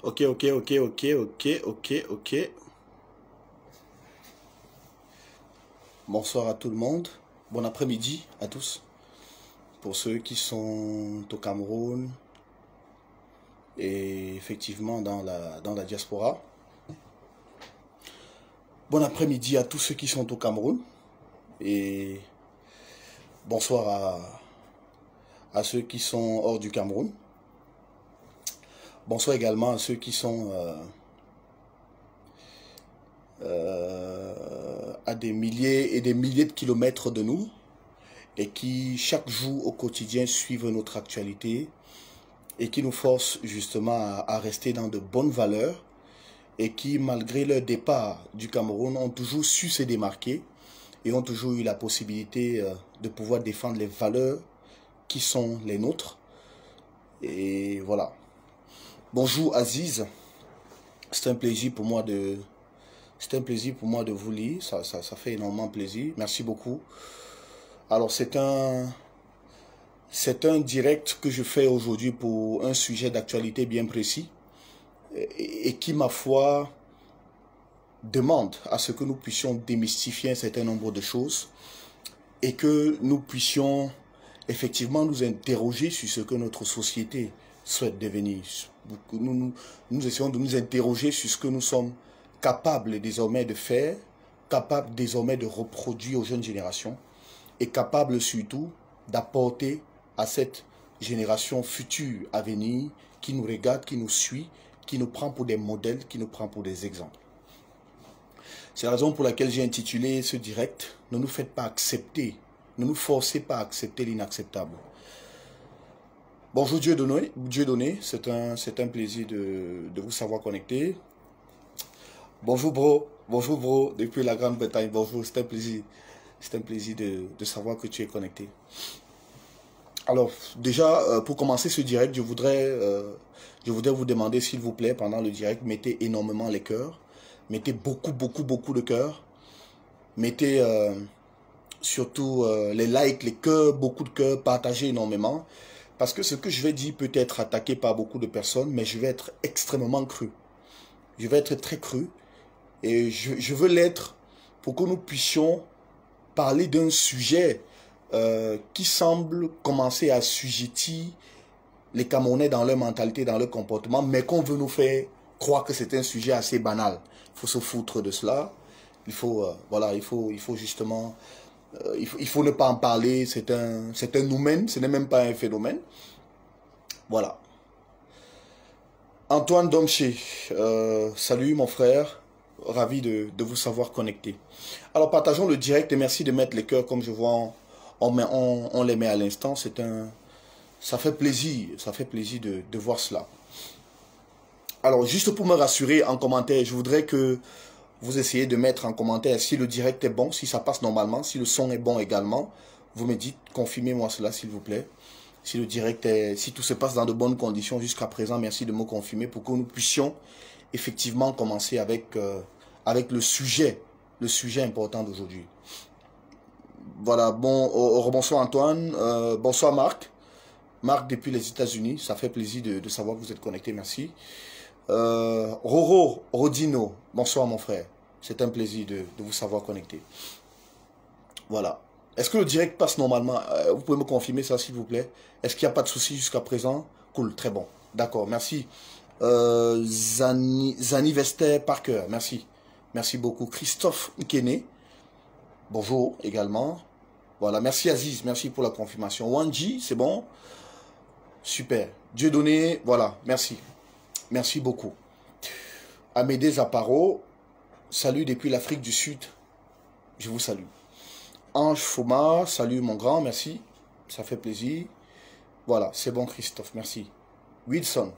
Ok. Bonsoir à tout le monde. Bon après-midi à tous. Pour ceux qui sont au Cameroun et effectivement dans la diaspora. Bon après-midi à tous ceux qui sont au Cameroun. Et bonsoir à ceux qui sont hors du Cameroun. Bonsoir également à ceux qui sont à des milliers et des milliers de kilomètres de nous et qui chaque jour au quotidien suivent notre actualité et qui nous forcent justement à rester dans de bonnes valeurs et qui malgré leur départ du Cameroun ont toujours su se démarquer et ont toujours eu la possibilité de pouvoir défendre les valeurs qui sont les nôtres. Et voilà. Bonjour Aziz, c'est un plaisir pour moi de vous lire, ça fait énormément plaisir, merci beaucoup. Alors c'est un direct que je fais aujourd'hui pour un sujet d'actualité bien précis et qui ma foi demande à ce que nous puissions démystifier un certain nombre de choses et que nous puissions effectivement nous interroger sur ce que notre société souhaite devenir. Nous essayons de nous interroger sur ce que nous sommes capables désormais de faire, capables désormais de reproduire aux jeunes générations et capables surtout d'apporter à cette génération future à venir qui nous regarde, qui nous suit, qui nous prend pour des modèles, qui nous prend pour des exemples. C'est la raison pour laquelle j'ai intitulé ce direct « Ne nous faites pas accepter, ne nous forcez pas à accepter l'inacceptable ». Bonjour Dieudonné, c'est un plaisir de vous savoir connecté. Bonjour bro, depuis la Grande-Bretagne, bonjour, c'est un plaisir de savoir que tu es connecté. Alors déjà, pour commencer ce direct, je voudrais vous demander s'il vous plaît, pendant le direct, mettez énormément les cœurs, mettez beaucoup de cœurs, mettez surtout les likes, les cœurs, beaucoup de cœurs, partagez énormément. Parce que ce que je vais dire peut être attaqué par beaucoup de personnes, mais je vais être extrêmement cru. Je vais être très cru. Et je veux l'être pour que nous puissions parler d'un sujet qui semble commencer à assujettir les Camerounais dans leur mentalité, dans leur comportement, mais qu'on veut nous faire croire que c'est un sujet assez banal. Il faut se foutre de cela. Il faut, il faut justement... il faut ne pas en parler, c'est un noumen, ce n'est même pas un phénomène. Voilà. Antoine Domché, salut mon frère, ravi de vous savoir connecté. Alors partageons le direct et merci de mettre les cœurs comme je vois, on les met à l'instant, ça fait plaisir de voir cela. Alors juste pour me rassurer en commentaire, je voudrais que vous essayez de mettre en commentaire si le direct est bon, si ça passe normalement, si le son est bon également. Vous me dites, confirmez-moi cela s'il vous plaît. Si le direct est, si tout se passe dans de bonnes conditions jusqu'à présent, merci de me confirmer pour que nous puissions effectivement commencer avec le sujet important d'aujourd'hui. Voilà, bon, bonsoir Antoine, bonsoir Marc. Marc depuis les États-Unis, ça fait plaisir de savoir que vous êtes connecté, merci. Rodino, bonsoir mon frère, c'est un plaisir de vous savoir connecté. Voilà. Est-ce que le direct passe normalement? Vous pouvez me confirmer ça s'il vous plaît? Est-ce qu'il n'y a pas de souci jusqu'à présent? Cool, très bon. D'accord, merci. Zani Vester Parker, merci. Merci beaucoup. Christophe Nkene, bonjour également. Voilà, merci Aziz, merci pour la confirmation. Wanji, c'est bon? Super. Dieudonné, voilà, merci. Merci beaucoup. Amédée Zaparo, salut depuis l'Afrique du Sud. Je vous salue. Ange Foma, salut mon grand, merci. Ça fait plaisir. Voilà, c'est bon Christophe, merci. Wilson,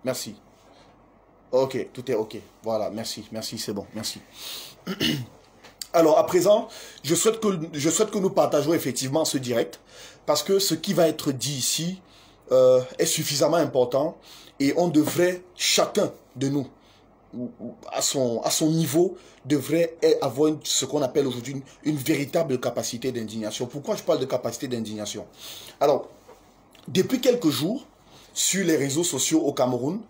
merci. Ok, tout est ok. Voilà, merci, c'est bon, merci. Alors à présent, je souhaite que nous partageons effectivement ce direct parce que ce qui va être dit ici est suffisamment important. Et on devrait, chacun de nous, à son niveau, devrait avoir ce qu'on appelle aujourd'hui une véritable capacité d'indignation. Pourquoi je parle de capacité d'indignation? Alors, depuis quelques jours, sur les réseaux sociaux au Cameroun,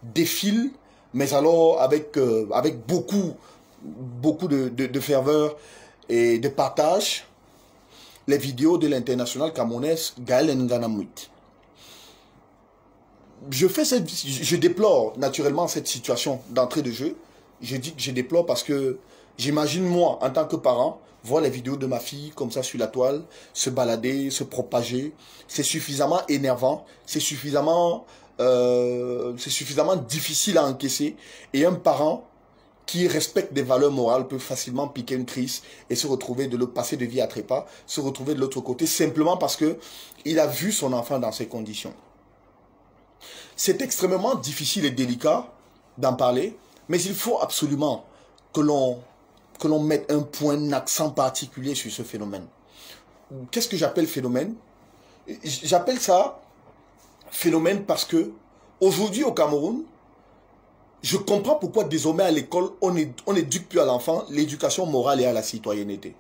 défilent, mais alors avec, avec beaucoup de ferveur et de partage, les vidéos de l'international camerounaise Gaël Nganamouit. Je déplore naturellement cette situation d'entrée de jeu. Je dis que je déplore parce que j'imagine moi, en tant que parent, voir les vidéos de ma fille comme ça sur la toile, se balader, se propager. C'est suffisamment énervant, c'est suffisamment difficile à encaisser. Et un parent qui respecte des valeurs morales peut facilement piquer une crise et se retrouver de l'autre, passer de vie à trépas, se retrouver de l'autre côté simplement parce que il a vu son enfant dans ces conditions. C'est extrêmement difficile et délicat d'en parler, mais il faut absolument que l'on mette un point, un accent particulier sur ce phénomène. Qu'est-ce que j'appelle phénomène? J'appelle ça phénomène parce que aujourd'hui au Cameroun, je comprends pourquoi désormais à l'école, on n'éduque plus à l'enfant l'éducation morale et à la citoyenneté.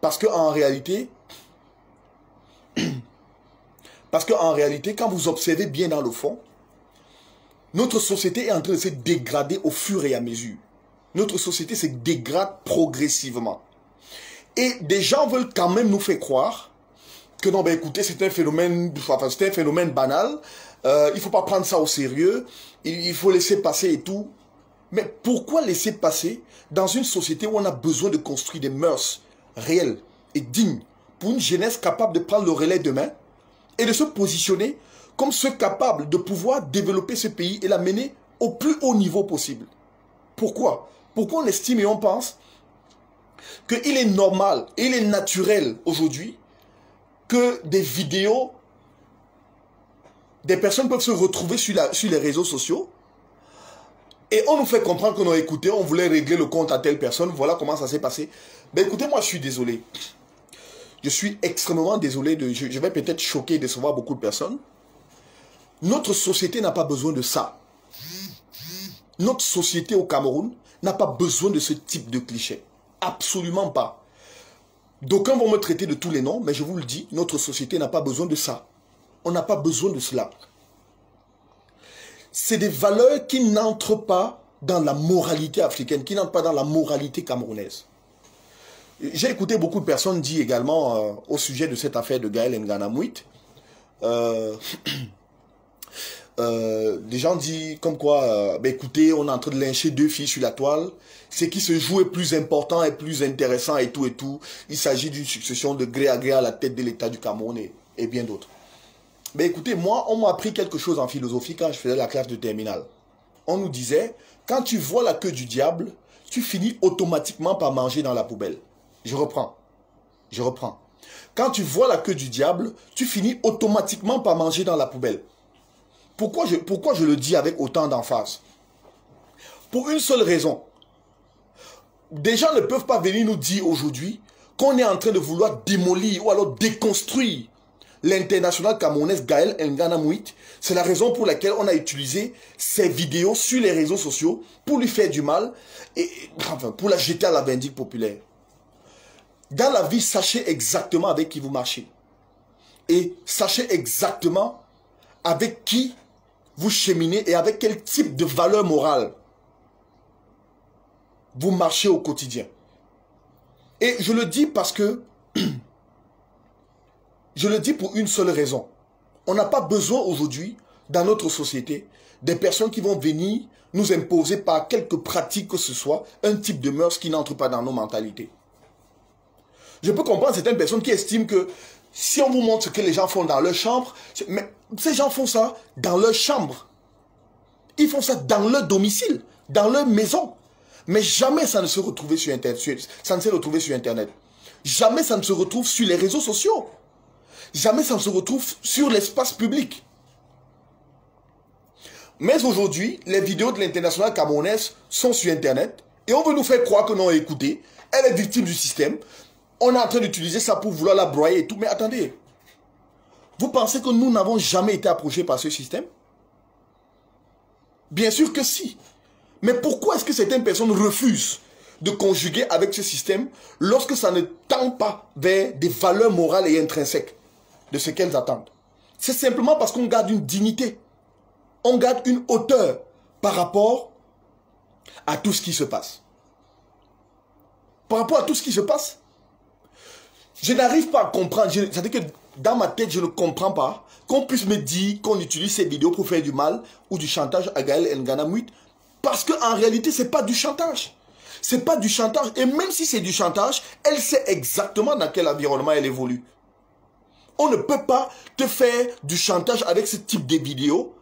Parce qu'en réalité, quand vous observez bien dans le fond, notre société est en train de se dégrader au fur et à mesure. Notre société se dégrade progressivement. Et des gens veulent quand même nous faire croire que non, ben écoutez, c'est un phénomène banal, il ne faut pas prendre ça au sérieux, il faut laisser passer et tout. Mais pourquoi laisser passer dans une société où on a besoin de construire des mœurs réelles et dignes pour une jeunesse capable de prendre le relais demain et de se positionner comme ceux capables de pouvoir développer ce pays et l'amener au plus haut niveau possible? Pourquoi? Pourquoi on estime et on pense qu'il est normal et il est naturel aujourd'hui que des vidéos, des personnes peuvent se retrouver sur les réseaux sociaux et on nous fait comprendre qu'on a écouté, on voulait régler le compte à telle personne, voilà comment ça s'est passé. Ben écoutez, moi je suis désolé. Je suis extrêmement désolé, je vais peut-être choquer et décevoir beaucoup de personnes. Notre société n'a pas besoin de ça. Notre société au Cameroun n'a pas besoin de ce type de cliché. Absolument pas. D'aucuns vont me traiter de tous les noms, mais je vous le dis, notre société n'a pas besoin de ça. On n'a pas besoin de cela. C'est des valeurs qui n'entrent pas dans la moralité africaine, qui n'entrent pas dans la moralité camerounaise. J'ai écouté beaucoup de personnes dire également au sujet de cette affaire de Gaël Nganamouit. Des gens disent comme quoi, ben écoutez, on est en train de lyncher 2 filles sur la toile. Ce qui se joue est plus important et plus intéressant et tout et tout. Il s'agit d'une succession de gré à gré à la tête de l'État du Cameroun et bien d'autres. Ben écoutez, moi, on m'a appris quelque chose en philosophie quand je faisais la classe de terminale. On nous disait, quand tu vois la queue du diable, tu finis automatiquement par manger dans la poubelle. Je reprends. Quand tu vois la queue du diable, tu finis automatiquement par manger dans la poubelle. Pourquoi je le dis avec autant d'emphase? Pour une seule raison. Des gens ne peuvent pas venir nous dire aujourd'hui qu'on est en train de vouloir démolir ou alors déconstruire l'international camerounaise Gaël Nganamouit. C'est la raison pour laquelle on a utilisé ces vidéos sur les réseaux sociaux pour lui faire du mal et enfin, pour la jeter à la vindicte populaire. Dans la vie, sachez exactement avec qui vous marchez. Et sachez exactement avec qui vous cheminez et avec quel type de valeur morale vous marchez au quotidien. Et je le dis parce que, je le dis pour une seule raison. On n'a pas besoin aujourd'hui, dans notre société, des personnes qui vont venir nous imposer par quelque pratique que ce soit, un type de mœurs qui n'entre pas dans nos mentalités. Je peux comprendre certaines personnes qui estiment que si on vous montre ce que les gens font dans leur chambre, mais ces gens font ça dans leur chambre. Ils font ça dans leur domicile, dans leur maison. Mais jamais ça ne se retrouve sur Internet. Jamais ça ne se retrouve sur les réseaux sociaux. Jamais ça ne se retrouve sur l'espace public. Mais aujourd'hui, les vidéos de l'international camerounaise sont sur Internet et on veut nous faire croire que non, écoutez, elle est victime du système. On est en train d'utiliser ça pour vouloir la broyer et tout. Mais attendez, vous pensez que nous n'avons jamais été approchés par ce système? Bien sûr que si. Mais pourquoi est-ce que certaines personnes refusent de conjuguer avec ce système lorsque ça ne tend pas vers des valeurs morales et intrinsèques de ce qu'elles attendent? C'est simplement parce qu'on garde une dignité. on garde une hauteur par rapport à tout ce qui se passe. Par rapport à tout ce qui se passe, je n'arrive pas à comprendre. C'est-à-dire que dans ma tête, je ne comprends pas qu'on puisse me dire qu'on utilise ces vidéos pour faire du mal ou du chantage à Gaël Ngana Mwit. Parce qu'en réalité, ce n'est pas du chantage. Ce n'est pas du chantage. Et même si c'est du chantage, elle sait exactement dans quel environnement elle évolue. On ne peut pas te faire du chantage avec ce type de vidéos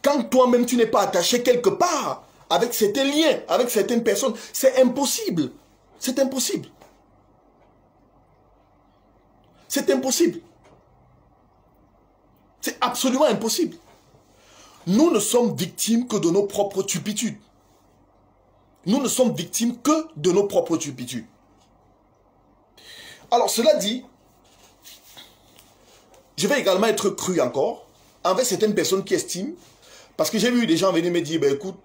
quand toi-même tu n'es pas attaché quelque part avec certains liens, avec certaines personnes. C'est impossible. C'est impossible. C'est impossible. C'est absolument impossible. Nous ne sommes victimes que de nos propres turpitudes. Nous ne sommes victimes que de nos propres turpitudes. Alors, cela dit, je vais également être cru encore envers certaines personnes qui estiment, parce que j'ai vu des gens venir me dire, ben écoute,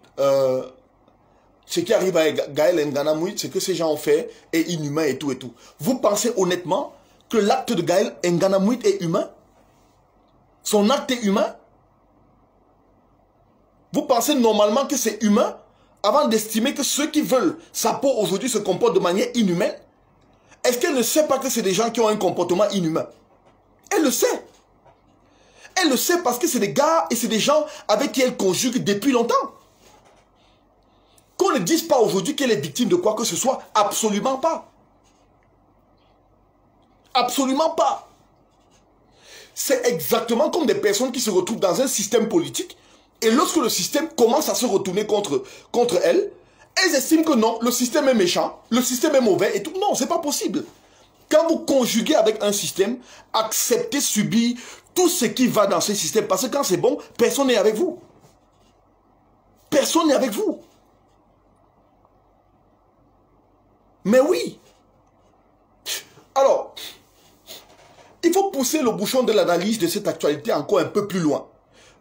ce qui arrive à Gaël Ngana Mwit, ce que ces gens ont fait est inhumain et tout et tout. Vous pensez honnêtement que l'acte de Gaël Ngana Mwit est humain? Son acte est humain? Vous pensez normalement que c'est humain avant d'estimer que ceux qui veulent sa peau aujourd'hui se comportent de manière inhumaine? Est-ce qu'elle ne sait pas que c'est des gens qui ont un comportement inhumain? Elle le sait. Elle le sait parce que c'est des gars et c'est des gens avec qui elle conjugue depuis longtemps. Qu'on ne dise pas aujourd'hui qu'elle est victime de quoi que ce soit, absolument pas. Absolument pas. C'est exactement comme des personnes qui se retrouvent dans un système politique et lorsque le système commence à se retourner contre elles, elles estiment que non, le système est méchant, le système est mauvais et tout. Non, c'est pas possible. Quand vous conjuguez avec un système, acceptez, subir tout ce qui va dans ce système. Parce que quand c'est bon, personne n'est avec vous. Personne n'est avec vous. Mais oui. Alors, il faut pousser le bouchon de l'analyse de cette actualité encore un peu plus loin.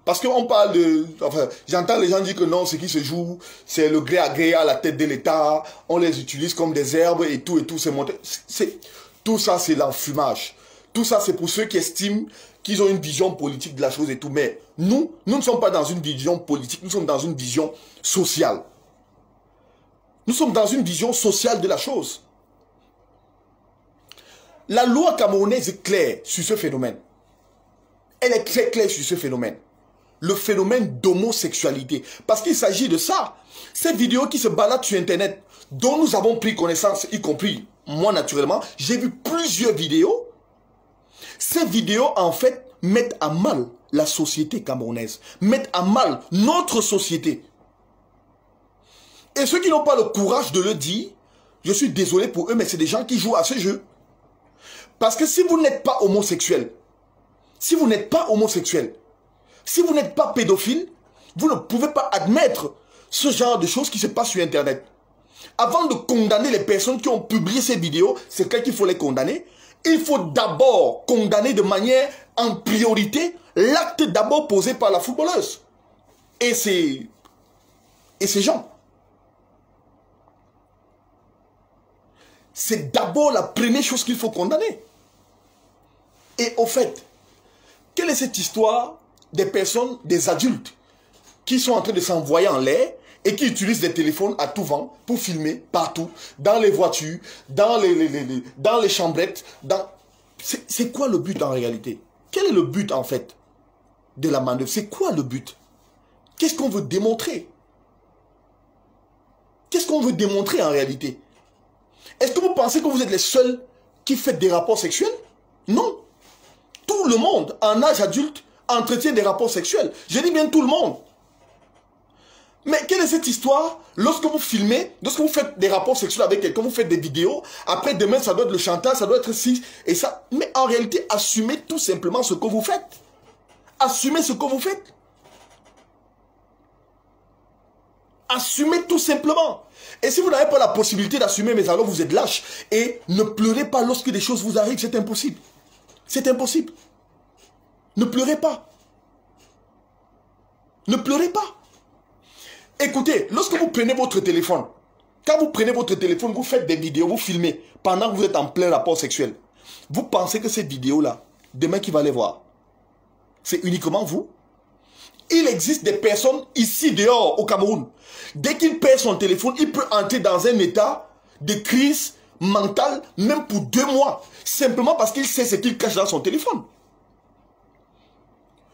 Parce qu'on parle de... Enfin, j'entends les gens dire que non, ce qui se joue, c'est le gré à gré à la tête de l'État. On les utilise comme des herbes et tout, c'est monté. Tout ça, c'est l'enfumage. Tout ça, c'est pour ceux qui estiment qu'ils ont une vision politique de la chose et tout. Mais nous ne sommes pas dans une vision politique, nous sommes dans une vision sociale. Nous sommes dans une vision sociale de la chose. La loi camerounaise est claire sur ce phénomène. Elle est très claire sur ce phénomène. Le phénomène d'homosexualité. Parce qu'il s'agit de ça. Ces vidéos qui se baladent sur Internet, dont nous avons pris connaissance, y compris moi naturellement, j'ai vu plusieurs vidéos. Ces vidéos, en fait, mettent à mal la société camerounaise. Mettent à mal notre société. Et ceux qui n'ont pas le courage de le dire, je suis désolé pour eux, mais c'est des gens qui jouent à ce jeu. Parce que si vous n'êtes pas homosexuel, si vous n'êtes pas pédophile, vous ne pouvez pas admettre ce genre de choses qui se passent sur Internet. Avant de condamner les personnes qui ont publié ces vidéos, c'est clair qu'il faut les condamner. Il faut d'abord condamner de manière en priorité l'acte d'abord posé par la footballeuse. Et ces gens. C'est d'abord la première chose qu'il faut condamner. Et au fait, quelle est cette histoire des personnes, des adultes, qui sont en train de s'envoyer en l'air et qui utilisent des téléphones à tout vent pour filmer partout, dans les voitures, dans les chambrettes. C'est quoi le but en réalité? Quel est le but en fait de la manœuvre? C'est quoi le but? Qu'est-ce qu'on veut démontrer? Qu'est-ce qu'on veut démontrer en réalité? Est-ce que vous pensez que vous êtes les seuls qui faites des rapports sexuels? Non. Tout le monde, en âge adulte, entretient des rapports sexuels. Je dis bien tout le monde. Mais quelle est cette histoire? Lorsque vous filmez, lorsque vous faites des rapports sexuels avec quelqu'un, vous faites des vidéos, après demain ça doit être le chantage, ça doit être ci et ça. Mais en réalité, assumez tout simplement ce que vous faites. Assumez ce que vous faites. Assumez tout simplement. Et si vous n'avez pas la possibilité d'assumer, mais alors vous êtes lâche. Et ne pleurez pas lorsque des choses vous arrivent, c'est impossible. C'est impossible. Ne pleurez pas. Ne pleurez pas. Écoutez, lorsque vous prenez votre téléphone, quand vous prenez votre téléphone, vous faites des vidéos, vous filmez, pendant que vous êtes en plein rapport sexuel, vous pensez que ces vidéos-là, demain qui va les voir, c'est uniquement vous? Il existe des personnes ici dehors au Cameroun. Dès qu'il perd son téléphone, il peut entrer dans un état de crise mentale, même pour 2 mois. Simplement parce qu'il sait ce qu'il cache dans son téléphone.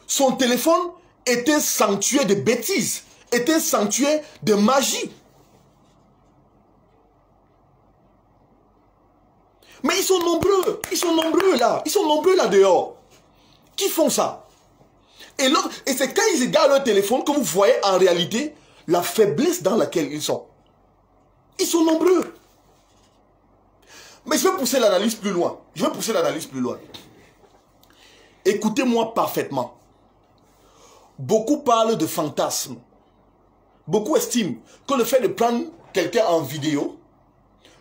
Son téléphone est un sanctuaire de bêtises, est un sanctuaire de magie. Mais ils sont nombreux là, ils sont nombreux là dehors, qui font ça. Et c'est quand ils regardent leur téléphone que vous voyez en réalité la faiblesse dans laquelle ils sont. Ils sont nombreux. Mais je vais pousser l'analyse plus loin. Écoutez-moi parfaitement. Beaucoup parlent de fantasmes. Beaucoup estiment que le fait de prendre quelqu'un en vidéo,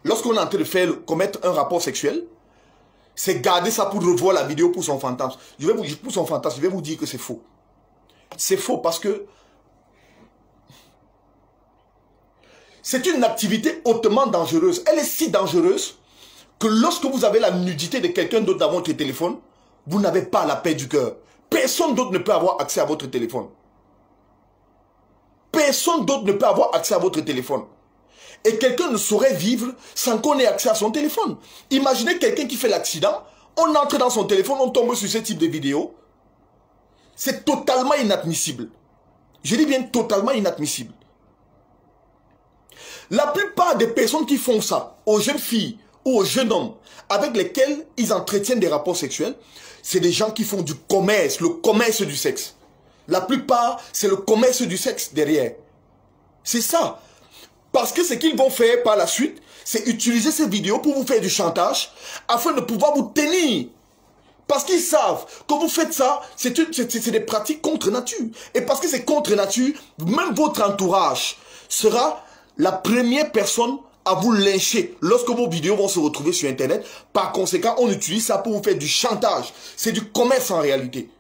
lorsqu'on est en train de commettre un rapport sexuel, c'est garder ça pour revoir la vidéo pour son fantasme. Je vais vous dire que c'est faux. C'est faux parce que c'est une activité hautement dangereuse. Elle est si dangereuse que lorsque vous avez la nudité de quelqu'un d'autre dans votre téléphone, vous n'avez pas la paix du cœur. Personne d'autre ne peut avoir accès à votre téléphone. Personne d'autre ne peut avoir accès à votre téléphone. Et quelqu'un ne saurait vivre sans qu'on ait accès à son téléphone. Imaginez quelqu'un qui fait l'accident, on entre dans son téléphone, on tombe sur ce type de vidéo. C'est totalement inadmissible. Je dis bien totalement inadmissible. La plupart des personnes qui font ça, aux jeunes filles ou aux jeunes hommes avec lesquels ils entretiennent des rapports sexuels, c'est des gens qui font du commerce, le commerce du sexe. La plupart, c'est le commerce du sexe derrière. C'est ça. Parce que ce qu'ils vont faire par la suite, c'est utiliser ces vidéos pour vous faire du chantage afin de pouvoir vous tenir. Parce qu'ils savent que vous faites ça, c'est des pratiques contre nature. Et parce que c'est contre nature, même votre entourage sera la première personne à vous lyncher lorsque vos vidéos vont se retrouver sur Internet. Par conséquent, on utilise ça pour vous faire du chantage. C'est du commerce en réalité.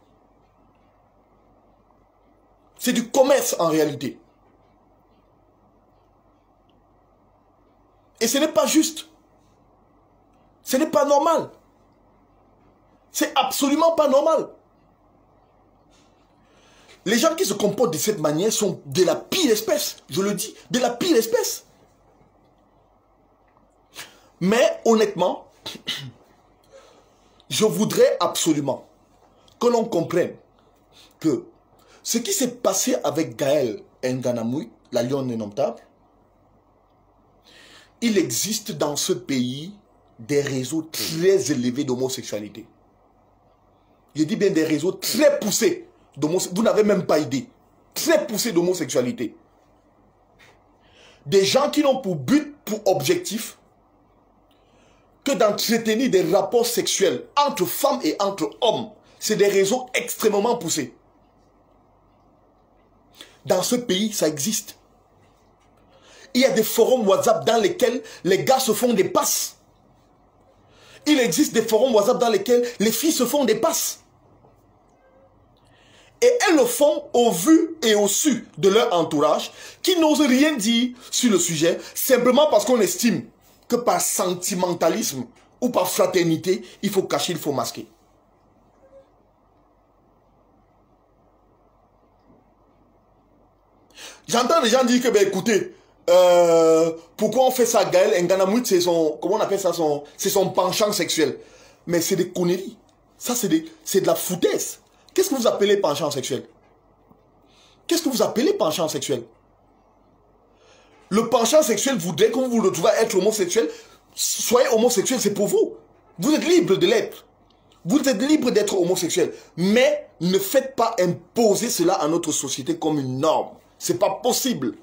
C'est du commerce en réalité. Et ce n'est pas juste. Ce n'est pas normal. C'est absolument pas normal. Les gens qui se comportent de cette manière sont de la pire espèce. Je le dis, de la pire espèce. Mais honnêtement, je voudrais absolument que l'on comprenne que ce qui s'est passé avec Gaël Nganamoui, la lionne indomptable, il existe dans ce pays des réseaux très élevés d'homosexualité. Je dis bien des réseaux très poussés d'homosexualité. Vous n'avez même pas idée. Très poussés d'homosexualité. Des gens qui n'ont pour but, pour objectif, que d'entretenir des rapports sexuels entre femmes et entre hommes. C'est des réseaux extrêmement poussés. Dans ce pays, ça existe. Il y a des forums WhatsApp dans lesquels les gars se font des passes. Il existe des forums WhatsApp dans lesquels les filles se font des passes. Et elles le font au vu et au su de leur entourage qui n'osent rien dire sur le sujet simplement parce qu'on estime que par sentimentalisme ou par fraternité, il faut cacher, il faut masquer. J'entends des gens dire que, ben écoutez, pourquoi on fait ça, Gaël Nganamoui, c'est son, comment on appelle ça, c'est son penchant sexuel. Mais c'est des conneries. Ça, c'est de la foutaise. Qu'est-ce que vous appelez penchant sexuel? Qu'est-ce que vous appelez penchant sexuel? Le penchant sexuel voudrait que vous vous retrouvez à être homosexuel. Soyez homosexuel, c'est pour vous. Vous êtes libre de l'être. Vous êtes libre d'être homosexuel. Mais ne faites pas imposer cela à notre société comme une norme. C'est pas possible.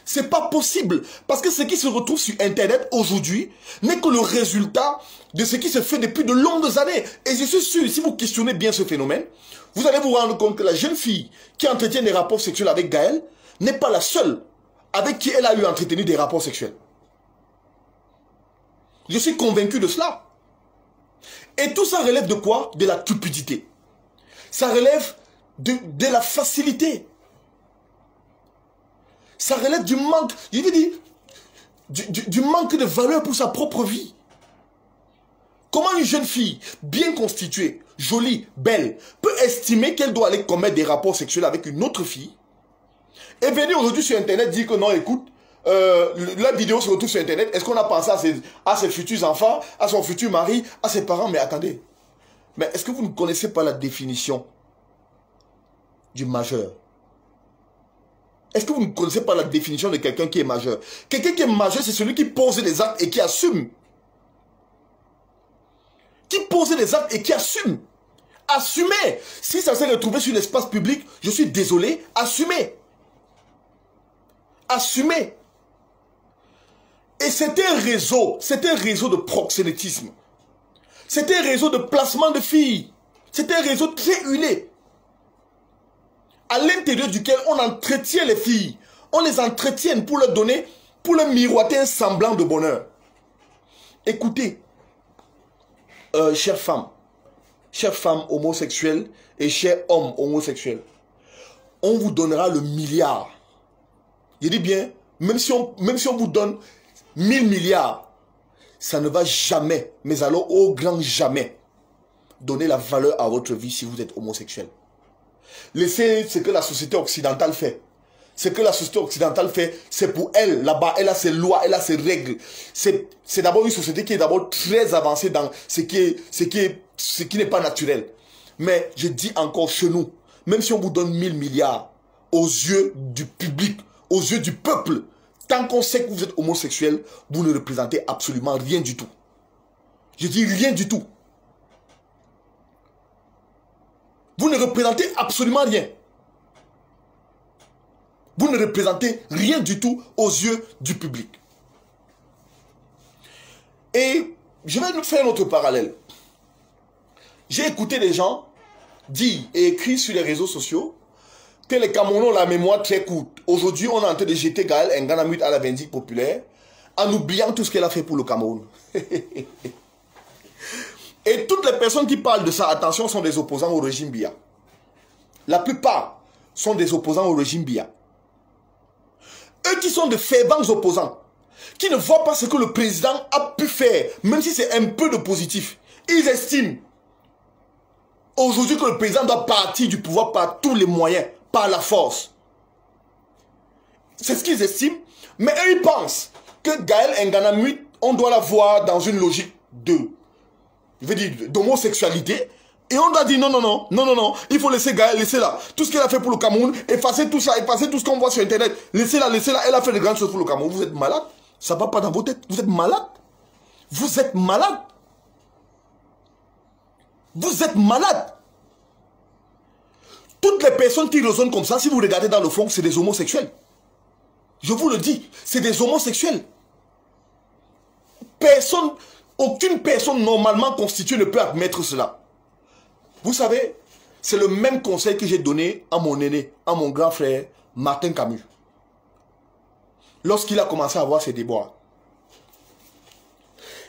C'est pas possible. Parce que ce qui se retrouve sur Internet aujourd'hui n'est que le résultat de ce qui se fait depuis de longues années. Et je suis sûr, si vous questionnez bien ce phénomène, vous allez vous rendre compte que la jeune fille qui entretient des rapports sexuels avec Gaël n'est pas la seule avec qui elle a eu à entretenir des rapports sexuels. Je suis convaincu de cela. Et tout ça relève de quoi? De la cupidité. Ça relève de la facilité. Ça relève du manque, je veux dire, du manque de valeur pour sa propre vie. Comment une jeune fille bien constituée, jolie, belle, peut estimer qu'elle doit aller commettre des rapports sexuels avec une autre fille et venir aujourd'hui sur Internet dire que non, écoute, la vidéo se retrouve sur Internet, est-ce qu'on a pensé à ses futurs enfants, à son futur mari, à ses parents? Mais attendez, mais est-ce que vous ne connaissez pas la définition du majeur? Est-ce que vous ne connaissez pas la définition de quelqu'un qui est majeur? Quelqu'un qui est majeur, c'est celui qui pose des actes et qui assume. Qui pose des actes et qui assume. Assumez. Si ça s'est retrouvé sur l'espace public, je suis désolé, assumez. Assumez. Et c'est un réseau de proxénétisme. C'est un réseau de placement de filles. C'est un réseau très huilé. À l'intérieur duquel on entretient les filles. On les entretient pour leur donner, pour leur miroiter un semblant de bonheur. Écoutez, chères femmes homosexuelles et chers hommes homosexuels, on vous donnera le milliard. Je dis bien, même si on vous donne 1000 milliards, ça ne va jamais, mais alors au grand jamais, donner la valeur à votre vie si vous êtes homosexuel. Laissez ce que la société occidentale fait. Ce que la société occidentale fait, c'est pour elle. Là-bas, elle a ses lois, elle a ses règles. C'est d'abord une société qui est d'abord très avancée dans ce qui n'est pas naturel. Mais je dis encore chez nous, même si on vous donne 1000 milliards, aux yeux du public, aux yeux du peuple, tant qu'on sait que vous êtes homosexuel, vous ne représentez absolument rien du tout. Je dis rien du tout. Vous ne représentez absolument rien. Vous ne représentez rien du tout aux yeux du public. Et je vais nous faire un autre parallèle. J'ai écouté des gens dire et écrire sur les réseaux sociaux que les Camerounais ont la mémoire très courte. Aujourd'hui, on est en train de jeter Gaël Nganamut à la vindicte populaire en oubliant tout ce qu'elle a fait pour le Cameroun. Et toutes les personnes qui parlent de ça, attention, sont des opposants au régime Biya. La plupart sont des opposants au régime Biya. Eux qui sont de fervents opposants, qui ne voient pas ce que le président a pu faire, même si c'est un peu de positif. Ils estiment aujourd'hui que le président doit partir du pouvoir par tous les moyens, par la force. C'est ce qu'ils estiment. Mais eux, ils pensent que Gaël Nganamut, on doit la voir dans une logique d'homosexualité. Et on doit dire non, il faut laisser Gaël, laissez-la. Tout ce qu'elle a fait pour le Cameroun, effacer tout ça, effacer tout ce qu'on voit sur Internet. Laissez-la, elle a fait de grandes choses pour le Cameroun. Vous êtes malade? Ça ne va pas dans vos têtes. Vous êtes malade? Vous êtes malade? Vous êtes malade? Toutes les personnes qui raisonnent comme ça, si vous regardez dans le fond, c'est des homosexuels. Je vous le dis, c'est des homosexuels. Aucune personne normalement constituée ne peut admettre cela. Vous savez, c'est le même conseil que j'ai donné à mon aîné, à mon grand frère, Martin Camus. Lorsqu'il a commencé à avoir ses déboires.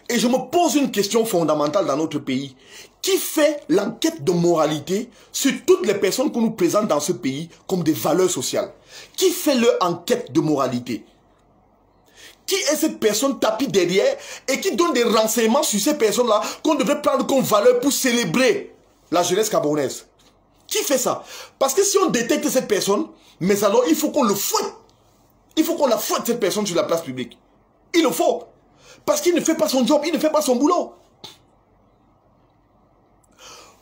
Et je me pose une question fondamentale dans notre pays. Qui fait l'enquête de moralité sur toutes les personnes qu'on nous présente dans ce pays comme des valeurs sociales? Qui fait leur enquête de moralité? Qui est cette personne tapie derrière et qui donne des renseignements sur ces personnes-là qu'on devrait prendre comme valeur pour célébrer la jeunesse camerounaise? Qui fait ça? Parce que si on détecte cette personne, mais alors il faut qu'on le fouette. Il faut qu'on la fouette cette personne sur la place publique. Il le faut. Parce qu'il ne fait pas son job, il ne fait pas son boulot.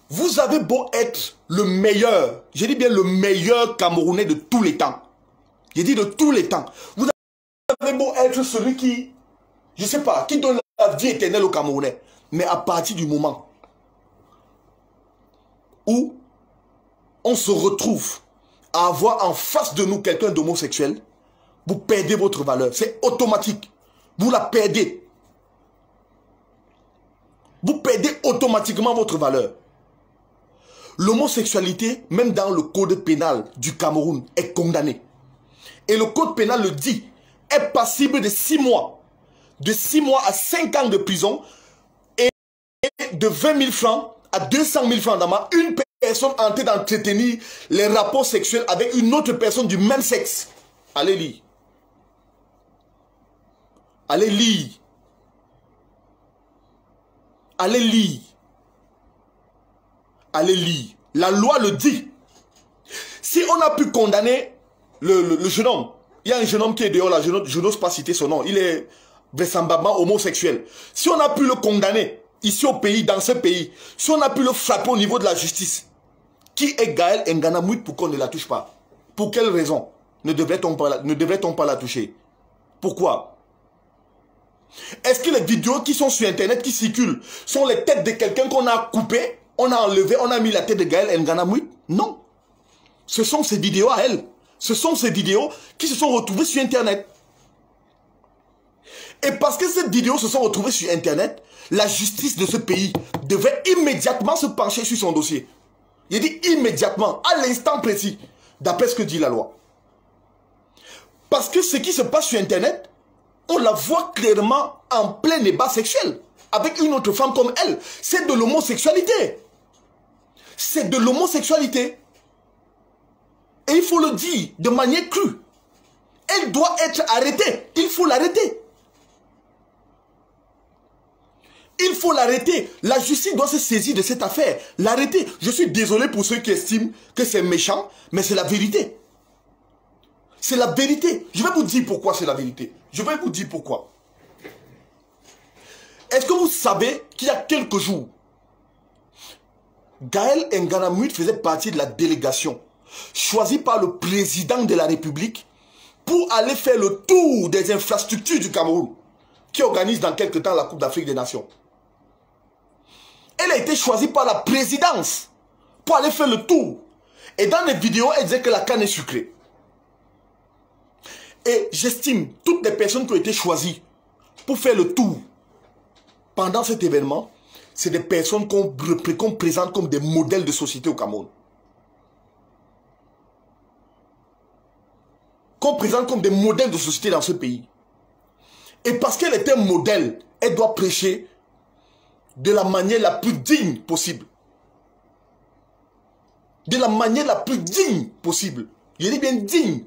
Vous avez beau être le meilleur, je dis bien le meilleur Camerounais de tous les temps. Je dis de tous les temps. Vous avez beau être celui qui, je ne sais pas, qui donne la vie éternelle aux Camerounais. Mais à partir du moment où on se retrouve à avoir en face de nous quelqu'un d'homosexuel, vous perdez votre valeur. C'est automatique. Vous la perdez. Vous perdez automatiquement votre valeur. L'homosexualité, même dans le code pénal du Cameroun, est condamnée. Et le code pénal le dit, est passible de 6 mois. De 6 mois à 5 ans de prison et de 20 000 francs à 200 000 francs d'amende. Une personne en train d'entretenir les rapports sexuels avec une autre personne du même sexe. Allez lire. Allez lire. Allez lire. Allez lire. La loi le dit. Si on a pu condamner le jeune homme, il y a un jeune homme qui est dehors là, je n'ose pas citer son nom, il est vraisemblablement homosexuel. Si on a pu le condamner, ici au pays, dans ce pays, si on a pu le frapper au niveau de la justice, qui est Gaël Ngana Mouite pour qu'on ne la touche pas? Pour quelle raison ne devrait-on pas la toucher? Pourquoi? Est-ce que les vidéos qui sont sur Internet, qui circulent, sont les têtes de quelqu'un qu'on a coupé, on a enlevé, on a mis la tête de Gaël Ngana Mouite? Non. Ce sont ces vidéos à elle. Ce sont ces vidéos qui se sont retrouvées sur Internet. Et parce que ces vidéos se sont retrouvées sur Internet, la justice de ce pays devait immédiatement se pencher sur son dossier. Il dit immédiatement, à l'instant précis, d'après ce que dit la loi. Parce que ce qui se passe sur Internet, on la voit clairement en plein débat sexuel avec une autre femme comme elle. C'est de l'homosexualité. C'est de l'homosexualité. Et il faut le dire de manière crue. Elle doit être arrêtée. Il faut l'arrêter. Il faut l'arrêter. La justice doit se saisir de cette affaire. L'arrêter. Je suis désolé pour ceux qui estiment que c'est méchant, mais c'est la vérité. C'est la vérité. Je vais vous dire pourquoi c'est la vérité. Je vais vous dire pourquoi. Est-ce que vous savez qu'il y a quelques jours, Gaël Ngana Mouite faisait partie de la délégation choisie par le président de la République pour aller faire le tour des infrastructures du Cameroun, qui organise dans quelques temps la Coupe d'Afrique des Nations. Elle a été choisie par la présidence pour aller faire le tour. Et dans les vidéos, elle disait que la canne est sucrée. Et j'estime toutes les personnes qui ont été choisies pour faire le tour pendant cet événement, c'est des personnes qu'on présente comme des modèles de société au Cameroun. Qu'on présente comme des modèles de société dans ce pays. Et parce qu'elle est un modèle, elle doit prêcher de la manière la plus digne possible. De la manière la plus digne possible. Je dis bien digne.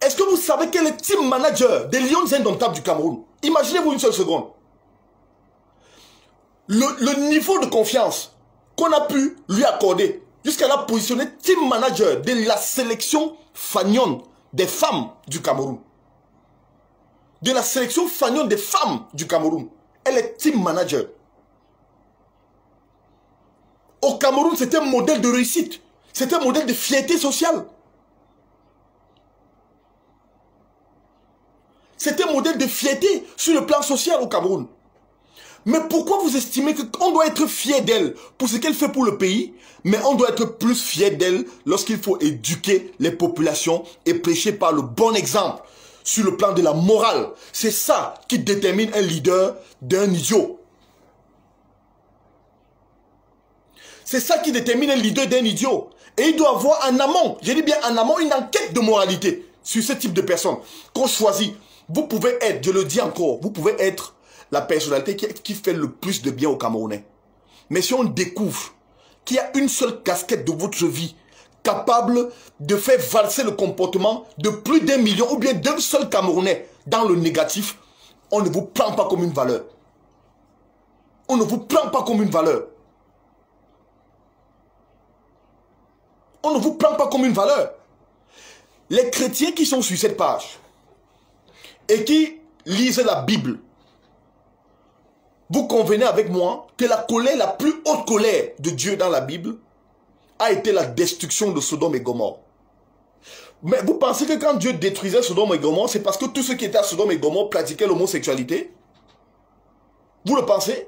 Est-ce que vous savez qu'elle est team manager des Lions Indomptables du Cameroun? Imaginez-vous une seule seconde. Le niveau de confiance qu'on a pu lui accorder jusqu'à la positionner team manager de la sélection fanion des femmes du Cameroun. De la sélection fanion des femmes du Cameroun. Elle est team manager. Au Cameroun, c'est un modèle de réussite. C'est un modèle de fierté sociale. C'est un modèle de fierté sur le plan social au Cameroun. Mais pourquoi vous estimez qu'on doit être fier d'elle pour ce qu'elle fait pour le pays, mais on doit être plus fier d'elle lorsqu'il faut éduquer les populations et prêcher par le bon exemple sur le plan de la morale? C'est ça qui détermine un leader d'un idiot. C'est ça qui détermine un leader d'un idiot. Et il doit avoir en amont, je dis bien en amont, une enquête de moralité sur ce type de personnes qu'on choisit. Vous pouvez être, je le dis encore, vous pouvez être la personnalité qui fait le plus de bien aux Camerounais. Mais si on découvre qu'il y a une seule casquette de votre vie capable de faire valser le comportement de plus d'1 million ou bien d'un seul Camerounais dans le négatif, on ne vous prend pas comme une valeur. On ne vous prend pas comme une valeur. On ne vous prend pas comme une valeur. Les chrétiens qui sont sur cette page et qui lisent la Bible, vous convenez avec moi que la colère, la plus haute colère de Dieu dans la Bible a été la destruction de Sodome et Gomorrhe. Mais vous pensez que quand Dieu détruisait Sodome et Gomorrhe, c'est parce que tous ceux qui étaient à Sodome et Gomorrhe pratiquaient l'homosexualité? Vous le pensez?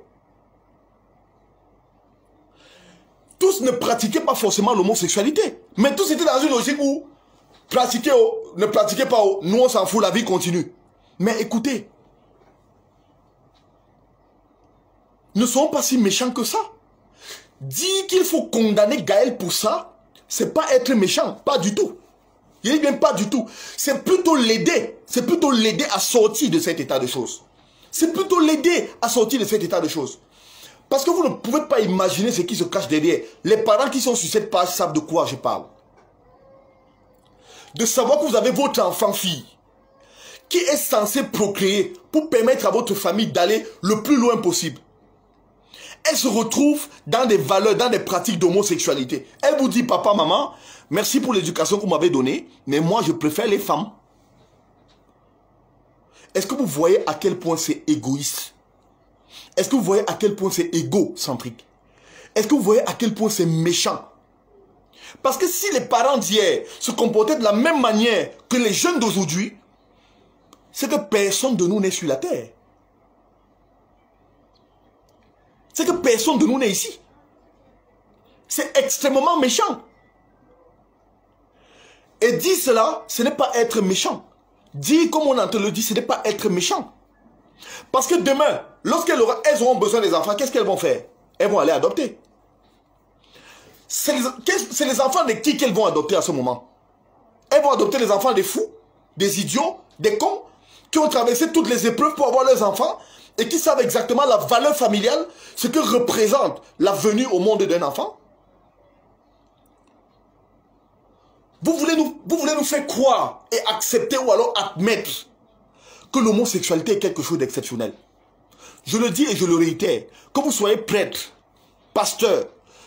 Tous ne pratiquaient pas forcément l'homosexualité, mais tous étaient dans une logique où ne pratiquez pas, nous on s'en fout, la vie continue. Mais écoutez, ne soyons pas si méchants que ça. Dire qu'il faut condamner Gaël pour ça, c'est pas être méchant, pas du tout. Il dit bien pas du tout. C'est plutôt l'aider. C'est plutôt l'aider à sortir de cet état de choses. C'est plutôt l'aider à sortir de cet état de choses. Parce que vous ne pouvez pas imaginer ce qui se cache derrière. Les parents qui sont sur cette page savent de quoi je parle. De savoir que vous avez votre enfant-fille qui est censée procréer pour permettre à votre famille d'aller le plus loin possible, elle se retrouve dans des valeurs, dans des pratiques d'homosexualité. Elle vous dit, papa, maman, merci pour l'éducation que vous m'avez donnée, mais moi, je préfère les femmes. Est-ce que vous voyez à quel point c'est égoïste? Est-ce que vous voyez à quel point c'est égocentrique? Est-ce que vous voyez à quel point c'est méchant? Parce que si les parents d'hier se comportaient de la même manière que les jeunes d'aujourd'hui, c'est que personne de nous n'est sur la terre. C'est que personne de nous n'est ici. C'est extrêmement méchant. Et dire cela, ce n'est pas être méchant. Dire comme on entend le dire, ce n'est pas être méchant. Parce que demain, lorsqu'elles auront besoin des enfants, qu'est-ce qu'elles vont faire? Elles vont aller adopter. C'est les enfants de qui qu'elles vont adopter à ce moment? Elles vont adopter les enfants des fous, des idiots, des cons, qui ont traversé toutes les épreuves pour avoir leurs enfants et qui savent exactement la valeur familiale, ce que représente la venue au monde d'un enfant. Vous voulez nous faire croire et accepter ou alors admettre que l'homosexualité est quelque chose d'exceptionnel. Je le dis et je le réitère, que vous soyez prêtre, pasteur,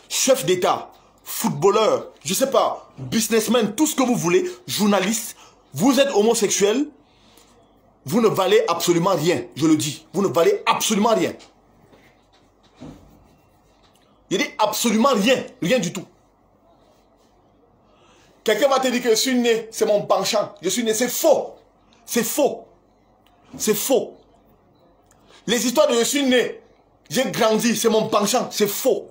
chef d'État, footballeur, je ne sais pas, businessman, tout ce que vous voulez, journaliste, vous êtes homosexuel, vous ne valez absolument rien, je le dis. Vous ne valez absolument rien. Je dis absolument rien, rien du tout. Quelqu'un va te dire que je suis né, c'est mon penchant. Je suis né, c'est faux. C'est faux. C'est faux. Les histoires de je suis né, j'ai grandi, c'est mon penchant, c'est faux.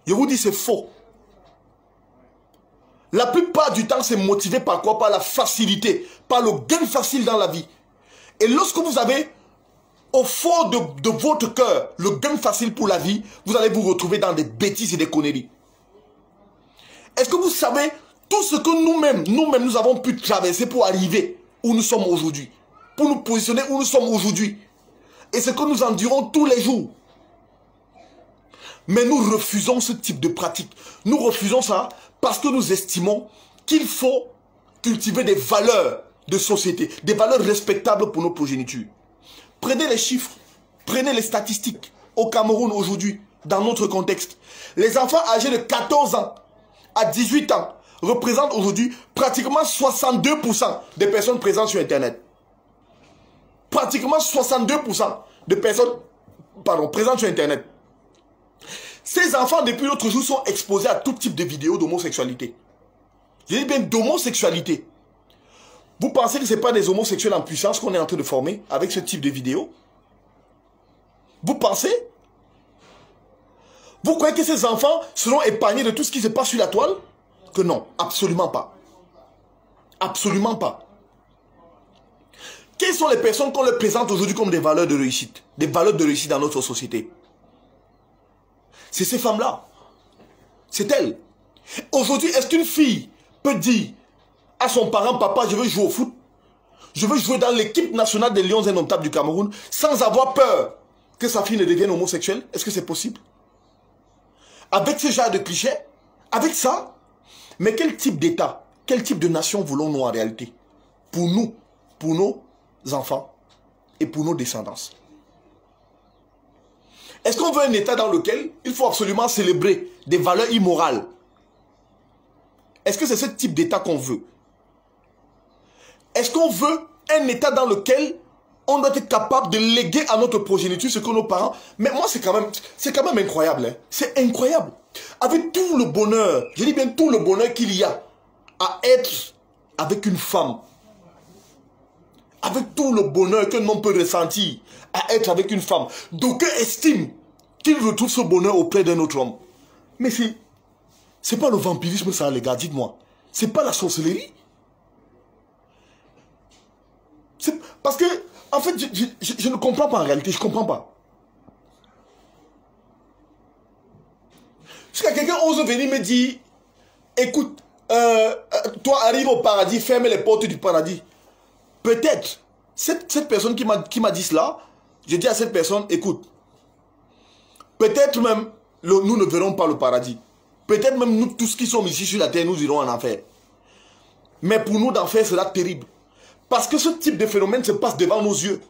Je vous dis, c'est faux. La plupart du temps, c'est motivé par quoi? Par la facilité, par le gain facile dans la vie. Et lorsque vous avez au fond de votre cœur le gain facile pour la vie, vous allez vous retrouver dans des bêtises et des conneries. Est-ce que vous savez tout ce que nous-mêmes, nous avons pu traverser pour arriver où nous sommes aujourd'hui, pour nous positionner où nous sommes aujourd'hui, et ce que nous endurons tous les jours? Mais nous refusons ce type de pratique. Nous refusons ça parce que nous estimons qu'il faut cultiver des valeurs de société, des valeurs respectables pour nos progénitures. Prenez les chiffres, prenez les statistiques. Au Cameroun aujourd'hui, dans notre contexte, les enfants âgés de 14 ans à 18 ans représentent aujourd'hui pratiquement 62% des personnes présentes sur Internet. Pratiquement 62% de personnes présentes sur Internet. Ces enfants, depuis l'autre jour, sont exposés à tout type de vidéos d'homosexualité. Je dis bien d'homosexualité. Vous pensez que ce n'est pas des homosexuels en puissance qu'on est en train de former avec ce type de vidéos? Vous pensez? Vous croyez que ces enfants seront épargnés de tout ce qui se passe sur la toile? Que non, absolument pas. Absolument pas. Quelles sont les personnes qu'on leur présente aujourd'hui comme des valeurs de réussite? Des valeurs de réussite dans notre société? C'est ces femmes-là. C'est elles. Aujourd'hui, est-ce qu'une fille peut dire à son parent, papa, je veux jouer au foot, je veux jouer dans l'équipe nationale des Lions Indomptables du Cameroun, sans avoir peur que sa fille ne devienne homosexuelle? Est-ce que c'est possible? Avec ce genre de clichés? Avec ça? Mais quel type d'État, quel type de nation voulons-nous en réalité? Pour nous, pour nos enfants et pour nos descendants. Est-ce qu'on veut un État dans lequel il faut absolument célébrer des valeurs immorales? Est-ce que c'est ce type d'État qu'on veut? Est-ce qu'on veut un État dans lequel on doit être capable de léguer à notre progéniture ce que nos parents... Mais moi, c'est quand même incroyable. Hein? C'est incroyable. Avec tout le bonheur, je dis bien tout le bonheur qu'il y a à être avec une femme. Avec tout le bonheur qu'un homme peut ressentir à être avec une femme. D'aucuns estiment qu'il retrouve ce bonheur auprès d'un autre homme. Mais c'est pas le vampirisme ça, les gars, dites-moi. C'est pas la sorcellerie. Parce que, en fait, je ne comprends pas en réalité, je ne comprends pas. Jusqu'à quelqu'un ose venir me dire, écoute, toi arrive au paradis, ferme les portes du paradis. Peut-être, cette personne qui m'a dit cela, je dis à cette personne, écoute, peut-être même, nous ne verrons pas le paradis. Peut-être même nous tous qui sommes ici sur la terre, nous irons en enfer. Mais pour nous, d'enfer sera terrible. Parce que ce type de phénomène se passe devant nos yeux.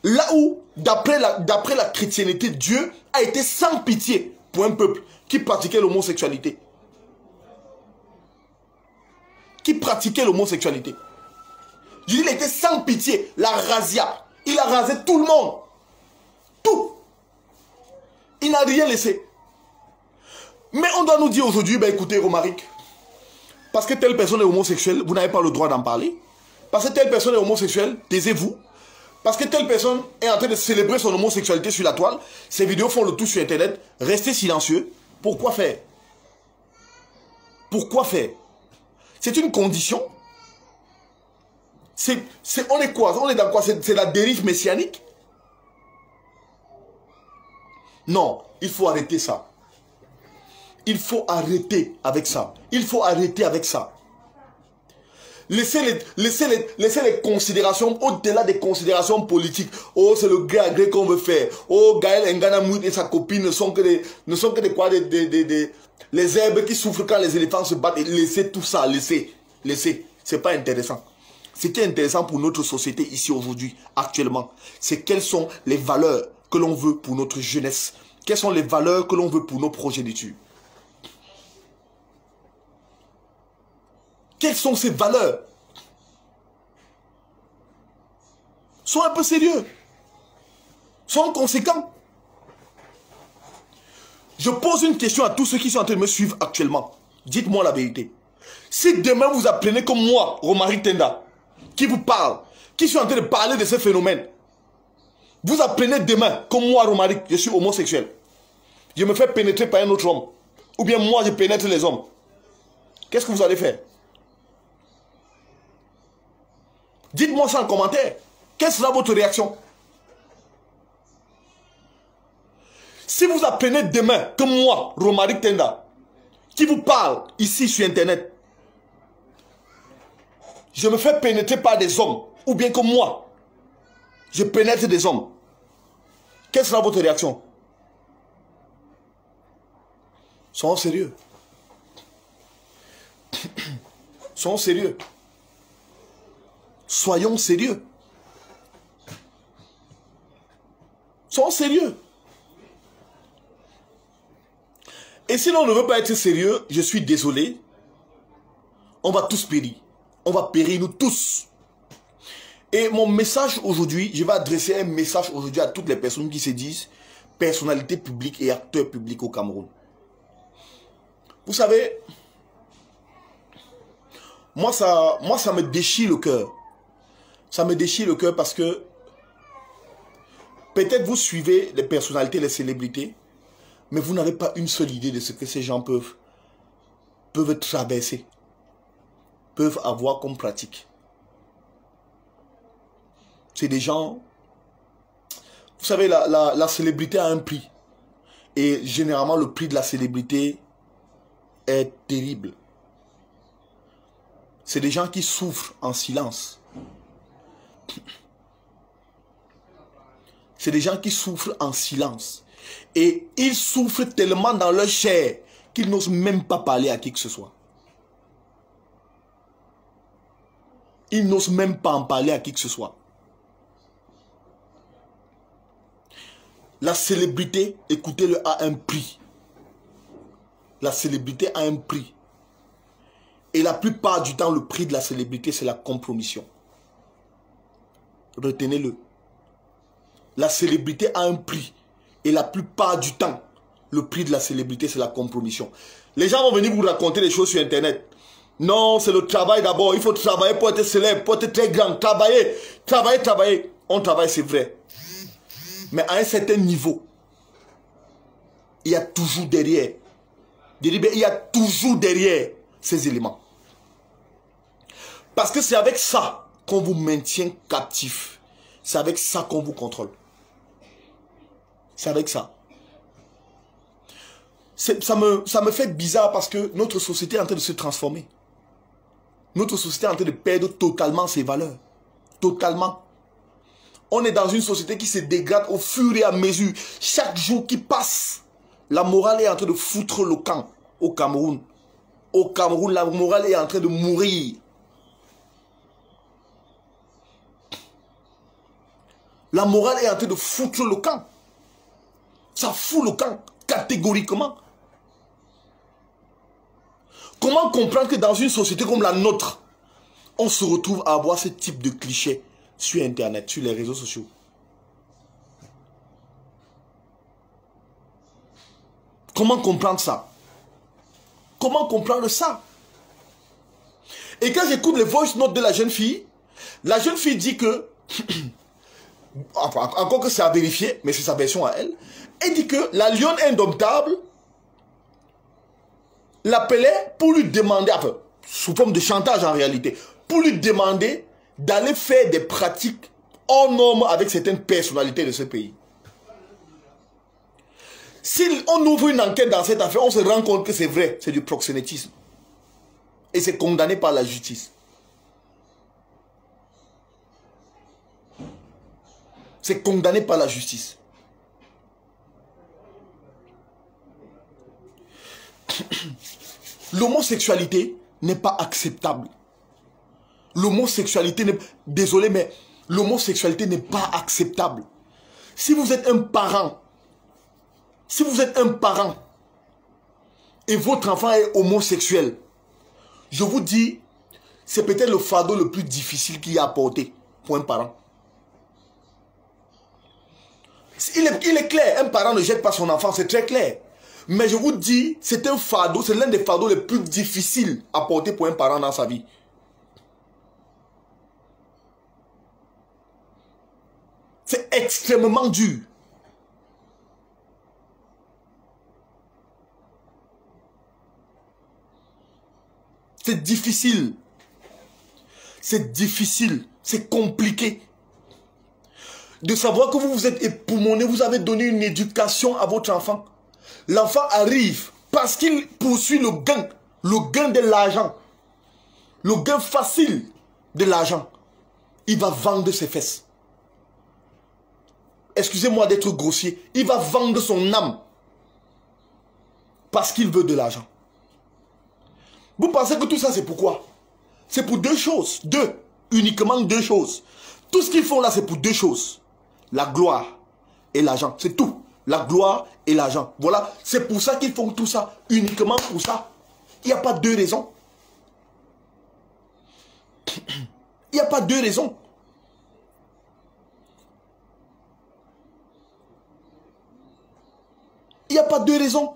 Là où, d'après la chrétienté, Dieu a été sans pitié pour un peuple qui pratiquait l'homosexualité. Qui pratiquait l'homosexualité. Je dis, il était sans pitié, la razzia. Il a rasé tout le monde. Tout. Il n'a rien laissé. Mais on doit nous dire aujourd'hui, ben écoutez, Romaric, parce que telle personne est homosexuelle, vous n'avez pas le droit d'en parler. Parce que telle personne est homosexuelle, taisez-vous. Parce que telle personne est en train de célébrer son homosexualité sur la toile, ses vidéos font le tout sur Internet, restez silencieux. Pourquoi faire? Pourquoi faire? C'est une condition. On est quoi? On est dans quoi? C'est la dérive messianique? Non, il faut arrêter ça. Il faut arrêter avec ça. Il faut arrêter avec ça. Laissez les considérations, au-delà des considérations politiques. Oh, c'est le gars gré qu'on veut faire. Oh, Gaël Nganamoud et sa copine ne sont que les herbes qui souffrent quand les éléphants se battent. Et laissez tout ça, laissez. C'est pas intéressant. Ce qui est intéressant pour notre société ici aujourd'hui, actuellement, c'est quelles sont les valeurs que l'on veut pour notre jeunesse. Quelles sont les valeurs que l'on veut pour nos progénitures. Quelles sont ces valeurs? Sois un peu sérieux. Sois conséquent. Je pose une question à tous ceux qui sont en train de me suivre actuellement. Dites-moi la vérité. Si demain vous apprenez comme moi, Romaric Tenda, qui vous parle, qui suis en train de parler de ce phénomène, vous apprenez demain, comme moi, Romaric, je suis homosexuel. Je me fais pénétrer par un autre homme. Ou bien moi, je pénètre les hommes. Qu'est-ce que vous allez faire? Dites-moi ça en commentaire. Quelle sera votre réaction? Si vous apprenez demain, comme moi, Romaric Tenda, qui vous parle ici sur Internet, je me fais pénétrer par des hommes, ou bien comme moi, je pénètre des hommes, quelle sera votre réaction? Soyons sérieux. Soyons sérieux. Soyons sérieux. Soyons sérieux. Et si l'on ne veut pas être sérieux, je suis désolé, on va tous périr. On va périr nous tous. Et mon message aujourd'hui, je vais adresser un message aujourd'hui à toutes les personnes qui se disent personnalités publiques et acteurs publics au Cameroun. Vous savez, moi ça me déchire le cœur. Ça me déchire le cœur parce que peut-être vous suivez les personnalités, les célébrités, mais vous n'avez pas une seule idée de ce que ces gens peuvent traverser, peuvent avoir comme pratique. C'est des gens... Vous savez, la célébrité a un prix. Et généralement, le prix de la célébrité est terrible. C'est des gens qui souffrent en silence. C'est des gens qui souffrent en silence. Et ils souffrent tellement dans leur chair qu'ils n'osent même pas parler à qui que ce soit. Ils n'osent même pas en parler à qui que ce soit. La célébrité, écoutez-le, a un prix. La célébrité a un prix. Et la plupart du temps, le prix de la célébrité, c'est la compromission. Retenez-le. La célébrité a un prix. Et la plupart du temps, le prix de la célébrité, c'est la compromission. Les gens vont venir vous raconter des choses sur Internet. Non, c'est le travail d'abord. Il faut travailler pour être célèbre, pour être très grand. Travailler, travailler, travailler. On travaille, c'est vrai. Mais à un certain niveau, il y a toujours derrière. Il y a toujours derrière ces éléments. Parce que c'est avec ça qu'on vous maintient captif. C'est avec ça qu'on vous contrôle. C'est avec ça. Ça me fait bizarre parce que notre société est en train de se transformer. Notre société est en train de perdre totalement ses valeurs. Totalement. On est dans une société qui se dégrade au fur et à mesure. Chaque jour qui passe, la morale est en train de foutre le camp au Cameroun. Au Cameroun, la morale est en train de mourir. La morale est en train de foutre le camp. Ça fout le camp, catégoriquement. Comment comprendre que dans une société comme la nôtre, on se retrouve à avoir ce type de clichés sur Internet, sur les réseaux sociaux? Comment comprendre ça? Comment comprendre ça? Et quand j'écoute les voice notes de la jeune fille dit que, encore que c'est à vérifier, mais c'est sa version à elle, elle dit que la lionne indomptable l'appelait pour lui demander, enfin, sous forme de chantage en réalité, pour lui demander d'aller faire des pratiques hors normes avec certaines personnalités de ce pays. Si on ouvre une enquête dans cette affaire, on se rend compte que c'est vrai, c'est du proxénétisme. Et c'est condamné par la justice. C'est condamné par la justice. L'homosexualité n'est pas acceptable. L'homosexualité n'est... Désolé, mais l'homosexualité n'est pas acceptable. Si vous êtes un parent, et votre enfant est homosexuel, je vous dis, c'est peut-être le fardeau le plus difficile qu'il y a à porter pour un parent. Il est clair, un parent ne jette pas son enfant, c'est très clair. Mais je vous dis, c'est un fardeau, c'est l'un des fardeaux les plus difficiles à porter pour un parent dans sa vie. C'est extrêmement dur. C'est difficile. C'est difficile. C'est compliqué. De savoir que vous vous êtes époumoné, vous avez donné une éducation à votre enfant. L'enfant arrive parce qu'il poursuit le gain de l'argent. Le gain facile de l'argent. Il va vendre ses fesses. Excusez-moi d'être grossier. Il va vendre son âme. Parce qu'il veut de l'argent. Vous pensez que tout ça c'est pourquoi? C'est pour deux choses. Uniquement deux choses. Tout ce qu'ils font là c'est pour deux choses. La gloire et l'argent. C'est tout. La gloire et l'argent. Voilà. C'est pour ça qu'ils font tout ça. Uniquement pour ça. Il n'y a pas deux raisons. Il n'y a pas deux raisons. Il n'y a pas deux raisons.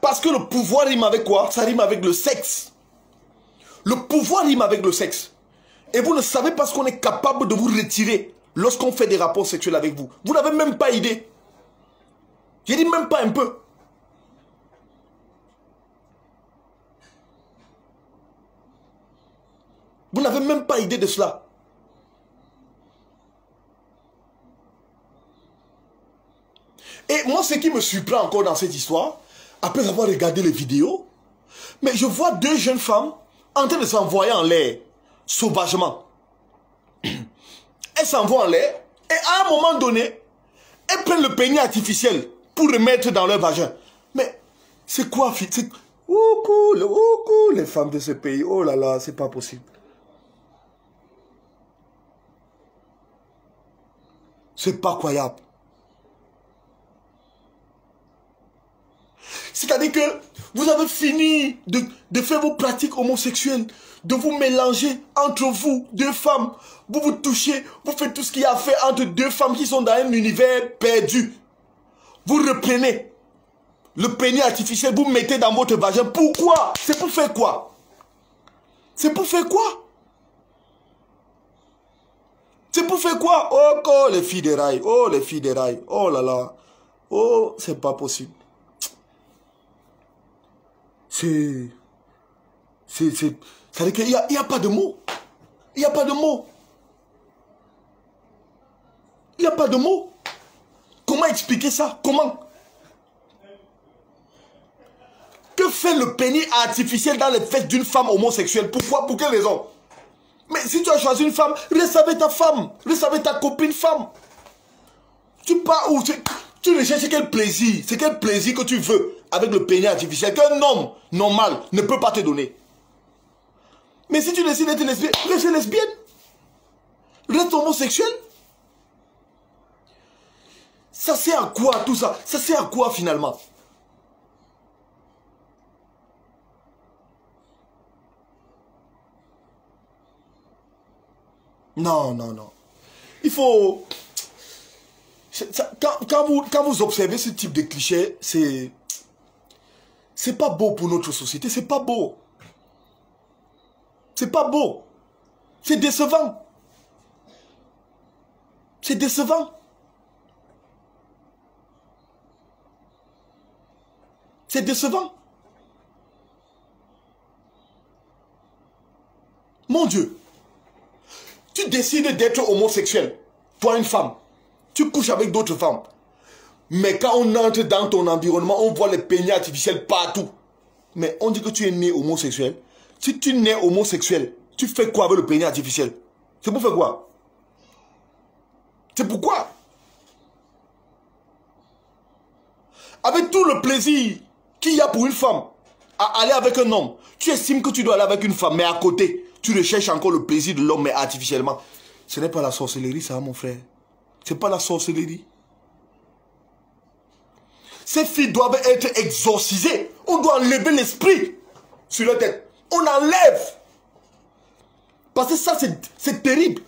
Parce que le pouvoir rime avec quoi? Ça rime avec le sexe. Le pouvoir rime avec le sexe. Et vous ne savez pas ce qu'on est capable de vous retirer lorsqu'on fait des rapports sexuels avec vous. Vous n'avez même pas idée. Je dis même pas un peu. Vous n'avez même pas idée de cela. Et moi, ce qui me surprend encore dans cette histoire, après avoir regardé les vidéos, mais je vois deux jeunes femmes en train de s'envoyer en l'air, sauvagement. Elles s'envoient en l'air, et à un moment donné, elles prennent le pénis artificiel pour le mettre dans leur vagin. Mais c'est quoi, fille? Les femmes de ce pays, oh là là, c'est pas possible. C'est pas croyable. C'est-à-dire que vous avez fini de faire vos pratiques homosexuelles, de vous mélanger entre vous, deux femmes. Vous vous touchez, vous faites tout ce qu'il y a à faire entre deux femmes qui sont dans un univers perdu. Vous reprenez le pénis artificiel, vous mettez dans votre vagin. Pourquoi? C'est pour faire quoi? C'est pour faire quoi? C'est pour faire quoi? Oh, les filles des rails. Oh, les filles des rails. Oh là là. Oh, c'est pas possible. C'est-à-dire qu'il n'y a pas de mots. Il n'y a pas de mots. Il n'y a pas de mots. Comment expliquer ça? Comment? Que fait le pénis artificiel dans les fesses d'une femme homosexuelle? Pourquoi? Pour quelle raison? Mais si tu as choisi une femme, reste avec ta femme. Reste avec ta copine femme. Tu pars où? Tu recherches quel plaisir? C'est quel plaisir que tu veux avec le pénis artificiel qu'un homme normal ne peut pas te donner? Mais si tu décides d'être lesbienne, reste lesbienne. Reste homosexuel. Ça sert à quoi tout ça? Ça sert à quoi finalement? Non, non, non. Il faut... Quand vous observez ce type de cliché, c'est pas beau pour notre société, c'est pas beau. C'est pas beau. C'est décevant. C'est décevant. C'est décevant. Mon Dieu. Tu décides d'être homosexuel. Toi, une femme. Tu couches avec d'autres femmes. Mais quand on entre dans ton environnement, on voit les pénis artificiels partout. Mais on dit que tu es né homosexuel. Si tu nais homosexuel, tu fais quoi avec le pénis artificiel? C'est pour faire quoi? C'est pourquoi? Avec tout le plaisir qu'il y a pour une femme à aller avec un homme, tu estimes que tu dois aller avec une femme, mais à côté, tu recherches encore le plaisir de l'homme, mais artificiellement. Ce n'est pas la sorcellerie, ça, mon frère. C'est pas la sorcellerie. Ces filles doivent être exorcisées. On doit enlever l'esprit sur leur tête. On enlève. Parce que ça, c'est terrible.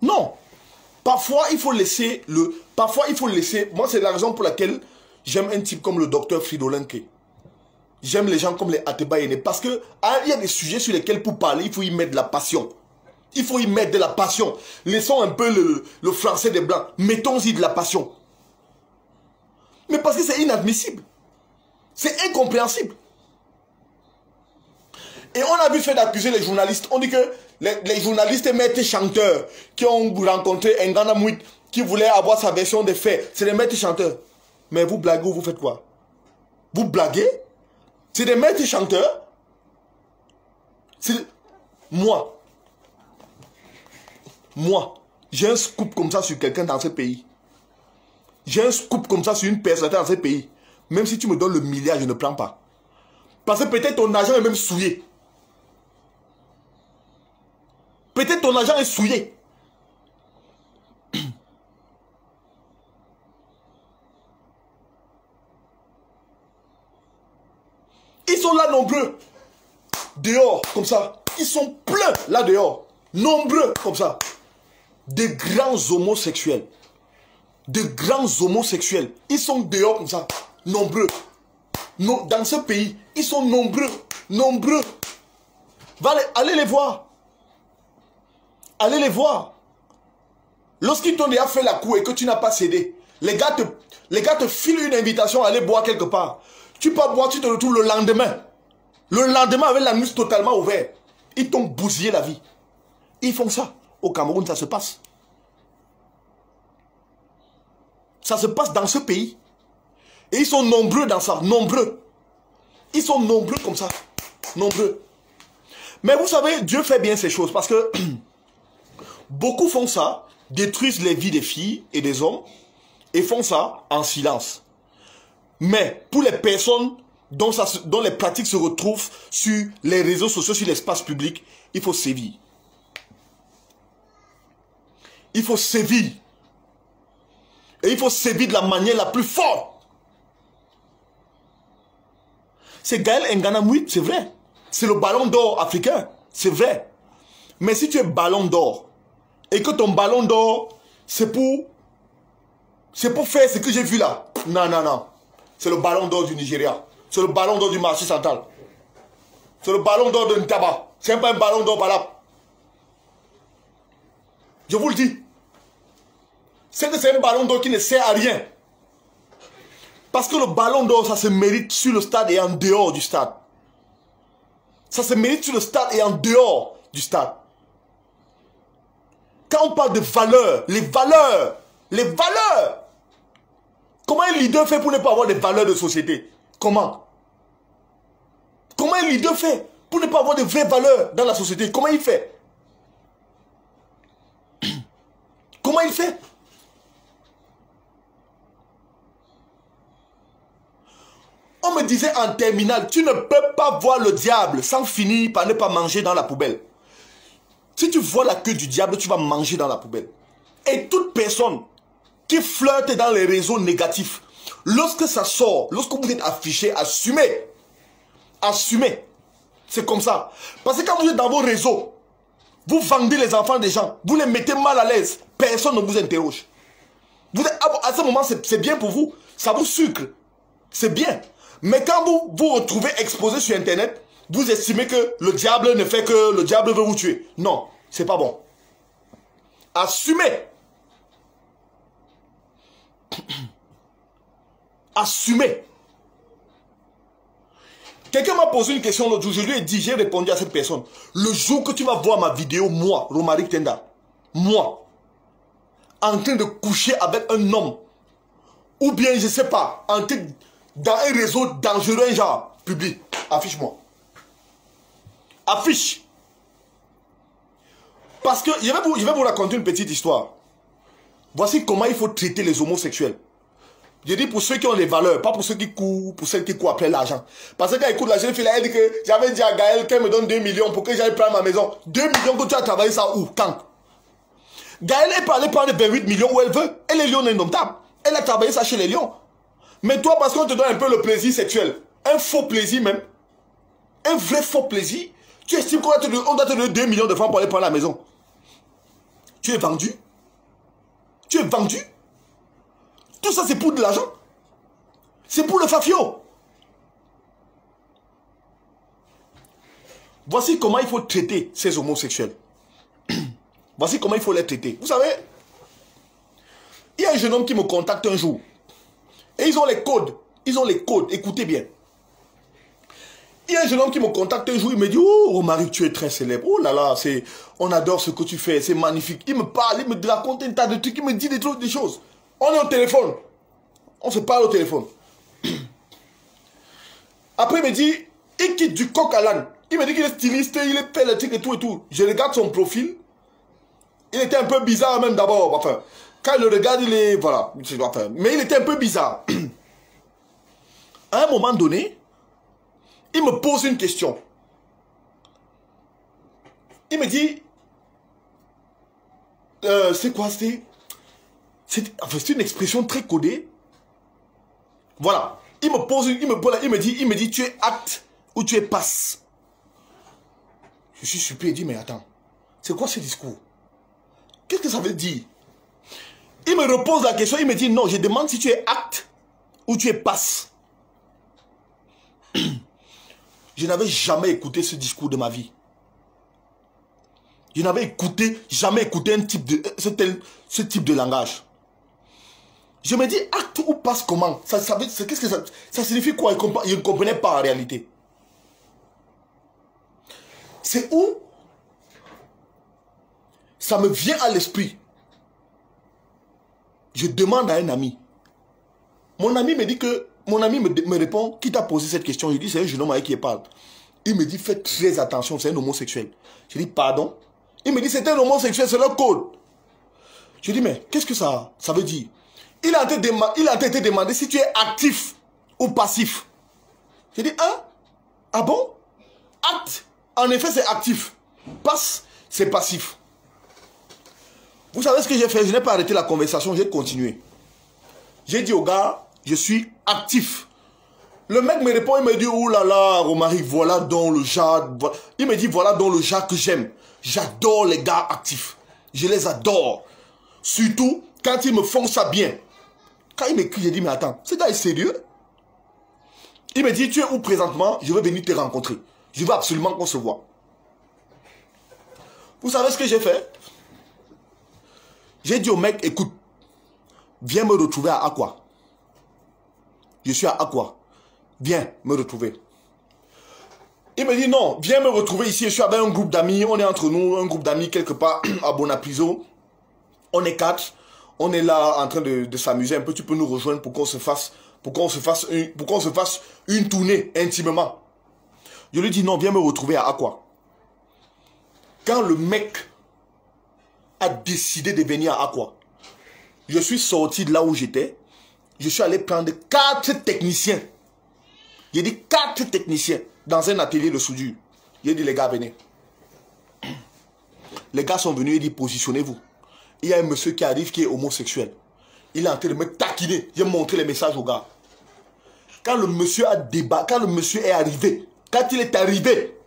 Non. Parfois, il faut laisser Moi, c'est la raison pour laquelle j'aime un type comme le docteur Fridolin Kay. J'aime les gens comme les Ateba Yene. Parce que il y a des sujets sur lesquels, pour parler, il faut y mettre de la passion. Il faut y mettre de la passion. Laissons un peu le français des blancs. Mettons-y de la passion. Mais parce que c'est inadmissible. C'est incompréhensible. Et on a vu fait d'accuser les journalistes. On dit que les journalistes et maîtres chanteurs qui ont rencontré Ngana Mouit, qui voulait avoir sa version des faits, c'est des maîtres chanteurs. Mais vous blaguez ou vous faites quoi? Vous blaguez? C'est des maîtres chanteurs? Moi, j'ai un scoop comme ça sur quelqu'un dans ce pays. J'ai un scoop comme ça sur une personne dans ce pays. Même si tu me donnes le milliard, je ne prends pas. Parce que peut-être ton argent est même souillé. Peut-être ton argent est souillé. Ils sont là nombreux. Dehors, comme ça. Ils sont pleins là dehors. Nombreux, comme ça. De grands homosexuels. De grands homosexuels. Ils sont dehors comme ça. Nombreux. Dans ce pays, ils sont nombreux. Nombreux. Allez les voir. Allez les voir. Lorsqu'ils t'ont déjà fait la cour et que tu n'as pas cédé, les gars te filent une invitation à aller boire quelque part. Tu peux boire, tu te retrouves le lendemain. Le lendemain avec la nuit totalement ouverte. Ils t'ont bousillé la vie. Ils font ça. Au Cameroun, ça se passe. Ça se passe dans ce pays. Et ils sont nombreux dans ça. Nombreux. Ils sont nombreux comme ça. Nombreux. Mais vous savez, Dieu fait bien ces choses parce que beaucoup font ça, détruisent les vies des filles et des hommes et font ça en silence. Mais pour les personnes dont les pratiques se retrouvent sur les réseaux sociaux, sur l'espace public, il faut sévir. Il faut sévir. Et il faut sévir de la manière la plus forte. C'est Gaël Ngana Mouit, c'est vrai. C'est le ballon d'or africain, c'est vrai. Mais si tu es ballon d'or, et que ton ballon d'or, c'est pour faire ce que j'ai vu là. Non, non, non. C'est le ballon d'or du Nigeria. C'est le ballon d'or du marché central. C'est le ballon d'or de Ntaba. C'est pas un ballon d'or par là. Je vous le dis. C'est que c'est un ballon d'or qui ne sert à rien. Parce que le ballon d'or, ça se mérite sur le stade et en dehors du stade. Ça se mérite sur le stade et en dehors du stade. Quand on parle de valeurs, les valeurs, comment un leader fait pour ne pas avoir des valeurs de société? Comment un leader fait pour ne pas avoir de vraies valeurs dans la société? Comment il fait? Comment il fait? On me me disait en terminale, tu ne peux pas voir le diable sans finir par ne pas manger dans la poubelle. Si tu vois la queue du diable, tu vas manger dans la poubelle. Et toute personne qui flirte dans les réseaux négatifs, lorsque ça sort, lorsque vous êtes affiché, assumez. Assumez. C'est comme ça. Parce que quand vous êtes dans vos réseaux, vous vendez les enfants des gens, vous les mettez mal à l'aise, personne ne vous interroge. Vous êtes, à ce moment, c'est bien pour vous. Ça vous sucre. C'est bien. Mais quand vous vous retrouvez exposé sur Internet, vous estimez que le diable ne fait que le diable veut vous tuer. Non, c'est pas bon. Assumez. Assumez. Quelqu'un m'a posé une question l'autre jour, je lui ai dit, j'ai répondu à cette personne. Le jour que tu vas voir ma vidéo, moi, Romaric Tenda, moi, en train de coucher avec un homme, ou bien, je sais pas, en train dans un réseau dangereux, genre, public, affiche-moi. Affiche. Parce que, je vais vous raconter une petite histoire. Voici comment il faut traiter les homosexuels. Je dis pour ceux qui ont les valeurs, pas pour ceux qui courent, pour ceux qui courent après l'argent. Parce que quand elle court la jeune fille, elle dit que j'avais dit à Gaël qu'elle me donne 2 millions pour que j'aille prendre ma maison. 2 millions que tu as travaillé ça où? Quand? Gaël est pas allée prendre 28 millions où elle veut. Elle est lion indomptable. Elle a travaillé ça chez les lions. Mais toi, parce qu'on te donne un peu le plaisir sexuel, un faux plaisir même, un vrai faux plaisir, tu estimes qu'on doit te donner 2 millions de francs pour aller prendre la maison. Tu es vendu. Tu es vendu. Tout ça, c'est pour de l'argent. C'est pour le fafio. Voici comment il faut traiter ces homosexuels. Voici comment il faut les traiter. Vous savez, il y a un jeune homme qui me contacte un jour. Et ils ont les codes. Ils ont les codes. Écoutez bien. Il y a un jeune homme qui me contacte un jour. Il me dit, oh, Romaric, tu es très célèbre. Oh là là, on adore ce que tu fais. C'est magnifique. Il me parle, il me raconte un tas de trucs. Il me dit des choses. On est au téléphone. On se parle au téléphone. Après, il me dit, il quitte du coq à l'âne. Il me dit qu'il est styliste, il est fait le truc et tout et tout. Je regarde son profil. Il était un peu bizarre même d'abord. Enfin, quand je le regarde, il est... Voilà. Enfin, mais il était un peu bizarre. À un moment donné, il me pose une question. Il me dit, c'est quoi, c'est une expression très codée. Voilà. Il me dit, tu es acte ou tu es passe. Je suis surpris et dit, mais attends, c'est quoi ce discours? Qu'est-ce que ça veut dire? Il me repose la question, il me dit, non, je demande si tu es acte ou tu es passe. Je n'avais jamais écouté ce discours de ma vie. Je n'avais jamais écouté ce type de langage. Je me dis, acte ou passe comment? Qu'est-ce que ça signifie quoi? Je ne comprenais pas en réalité. C'est où ça me vient à l'esprit. Je demande à un ami. Mon ami me dit que... Mon ami me répond, qui t'a posé cette question? Je dis, c'est un jeune homme avec qui il parle. Il me dit, fais très attention, c'est un homosexuel. Je dis, pardon? Il me dit, c'est un homosexuel, c'est leur code. Je dis, mais qu'est-ce que ça veut dire? Il a été demandé si tu es actif ou passif. Je dis, hein? Ah bon? Acte, en effet, c'est actif. Passe, c'est passif. Vous savez ce que j'ai fait? Je n'ai pas arrêté la conversation, j'ai continué. J'ai dit au gars, je suis actif. Le mec me répond, il me dit, oh là là, Romaric, voilà donc le genre. Il me dit, voilà donc le genre que j'aime. J'adore les gars actifs. Je les adore. Surtout quand ils me font ça bien. Quand il m'écrit, j'ai dit, mais attends, ce gars est sérieux? Il me dit, tu es où présentement? Je veux venir te rencontrer. Je veux absolument qu'on se voit. Vous savez ce que j'ai fait? J'ai dit au mec, écoute, viens me retrouver à Aqua. Je suis à Aqua. Viens me retrouver. Il me dit, non, viens me retrouver ici. Je suis avec un groupe d'amis. On est entre nous, un groupe d'amis quelque part à Bonapriso. On est 4. On est là en train de s'amuser un peu. Tu peux nous rejoindre pour qu'on se fasse une tournée intimement. Je lui dis, non, viens me retrouver à Aqua. Quand le mec a décidé de venir à Aqua, je suis sorti de là où j'étais. Je suis allé prendre 4 techniciens. J'ai dit 4 techniciens dans un atelier de soudure. J'ai dit les gars, venez. Les gars sont venus et dit positionnez-vous. Il y a un monsieur qui arrive qui est homosexuel. Il est en train de me taquiner. J'ai montré les messages aux gars. Quand le monsieur a débat, quand le monsieur est arrivé, quand il est arrivé,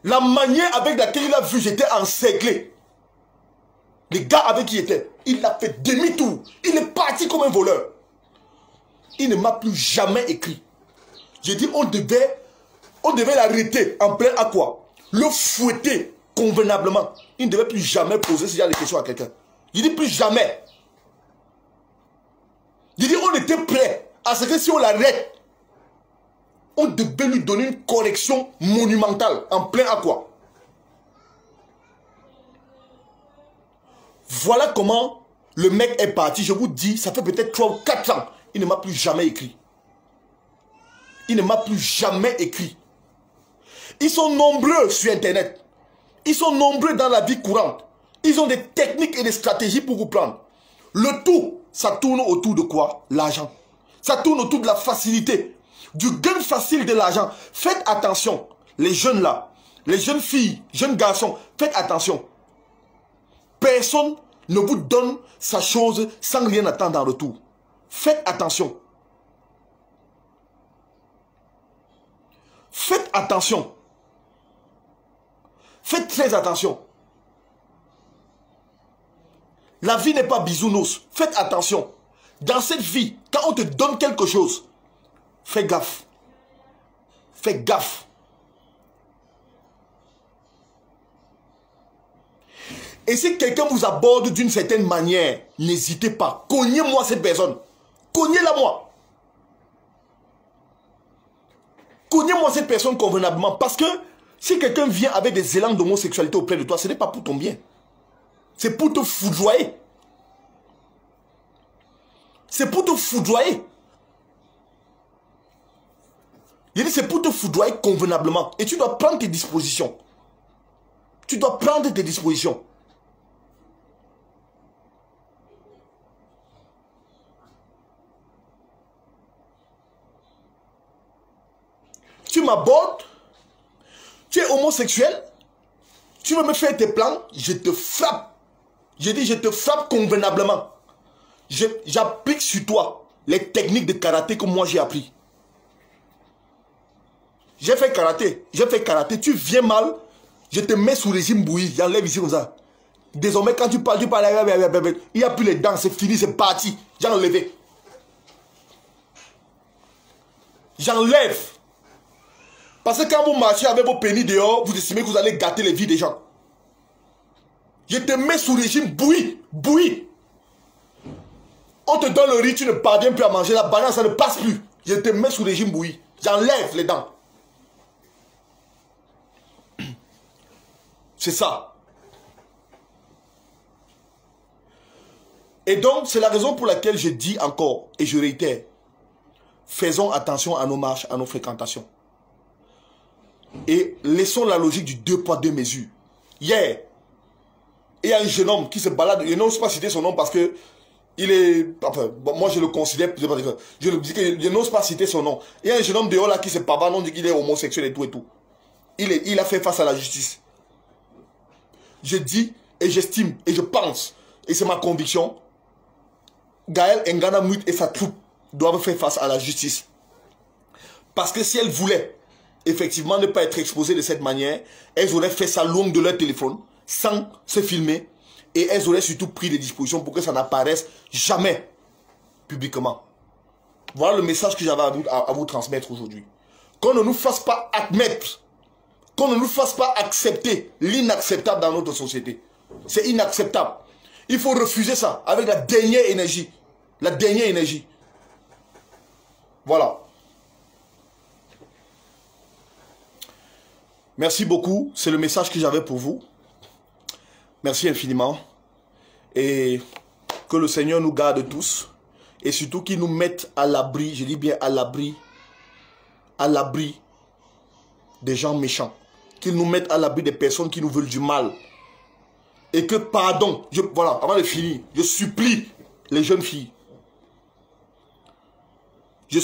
la manière avec laquelle il a vu, j'étais encerclé. Les gars avec qui il était, il a fait demi-tour. Il est parti comme un voleur. Il ne m'a plus jamais écrit. J'ai dit on devait l'arrêter en plein à quoi? Le fouetter convenablement. Il ne devait plus jamais poser ce genre de questions à quelqu'un. J'ai dit plus jamais. J'ai dit on était prêt à ce que si on l'arrête, on devait lui donner une correction monumentale en plein à quoi? Voilà comment le mec est parti. Je vous dis, ça fait peut-être 3 ou 4 ans. Il ne m'a plus jamais écrit. Il ne m'a plus jamais écrit. Ils sont nombreux sur Internet. Ils sont nombreux dans la vie courante. Ils ont des techniques et des stratégies pour vous prendre. Le tout, ça tourne autour de quoi? L'argent. Ça tourne autour de la facilité. Du gain facile de l'argent. Faites attention. Les jeunes là, les jeunes filles, jeunes garçons, faites attention. Personne ne vous donne sa chose sans rien attendre en retour. Faites attention. Faites attention. Faites très attention. La vie n'est pas bisounours. Faites attention. Dans cette vie, quand on te donne quelque chose, fais gaffe. Fais gaffe. Et si quelqu'un vous aborde d'une certaine manière, n'hésitez pas. Cognez-moi cette personne. Cognez-la moi. Cognez-moi cette personne convenablement. Parce que si quelqu'un vient avec des élans d'homosexualité auprès de toi, ce n'est pas pour ton bien. C'est pour te foudroyer. C'est pour te foudroyer. Il dit c'est pour te foudroyer convenablement. Et tu dois prendre tes dispositions. Tu dois prendre tes dispositions. Tu m'abordes, tu es homosexuel, tu veux me faire tes plans, je te frappe. Je dis je te frappe convenablement. J'applique sur toi les techniques de karaté que moi j'ai appris. J'ai fait karaté, tu viens mal, je te mets sous régime bouilli, j'enlève ici comme ça. Désormais quand tu parles, il n'y a plus les dents, c'est fini, c'est parti, j'ai enlevé. J'enlève. Parce que quand vous marchez avec vos pénis dehors, vous estimez que vous allez gâter les vies des gens. Je te mets sous régime bouilli. Bouilli. On te donne le riz, tu ne parviens plus à manger. La banane, ça ne passe plus. Je te mets sous régime bouilli. J'enlève les dents. C'est ça. Et donc, c'est la raison pour laquelle je dis encore, et je réitère, faisons attention à nos marches, à nos fréquentations. Et laissons la logique du 2 poids 2 mesures. Hier, il y a un jeune homme qui se balade, je n'ose pas citer son nom parce que il est, enfin, bon, moi je le considère, je n'ose pas citer son nom. Il y a un jeune homme dehors là qui se pavane, on dit qu'il est homosexuel et tout et tout. Il a fait face à la justice. Je dis et j'estime et je pense, et c'est ma conviction, Gaël Ngana Muit et sa troupe doivent faire face à la justice. Parce que si elle voulait effectivement ne pas être exposées de cette manière, elles auraient fait ça loin de leur téléphone, sans se filmer, et elles auraient surtout pris des dispositions pour que ça n'apparaisse jamais publiquement. Voilà le message que j'avais à vous transmettre aujourd'hui. Qu'on ne nous fasse pas admettre, qu'on ne nous fasse pas accepter l'inacceptable dans notre société. C'est inacceptable. Il faut refuser ça avec la dernière énergie. La dernière énergie. Voilà. Merci beaucoup, c'est le message que j'avais pour vous. Merci infiniment. Et que le Seigneur nous garde tous. Et surtout qu'il nous mette à l'abri, je dis bien à l'abri des gens méchants. Qu'il nous mette à l'abri des personnes qui nous veulent du mal. Et que, pardon, voilà, avant de finir, je supplie les jeunes filles. Je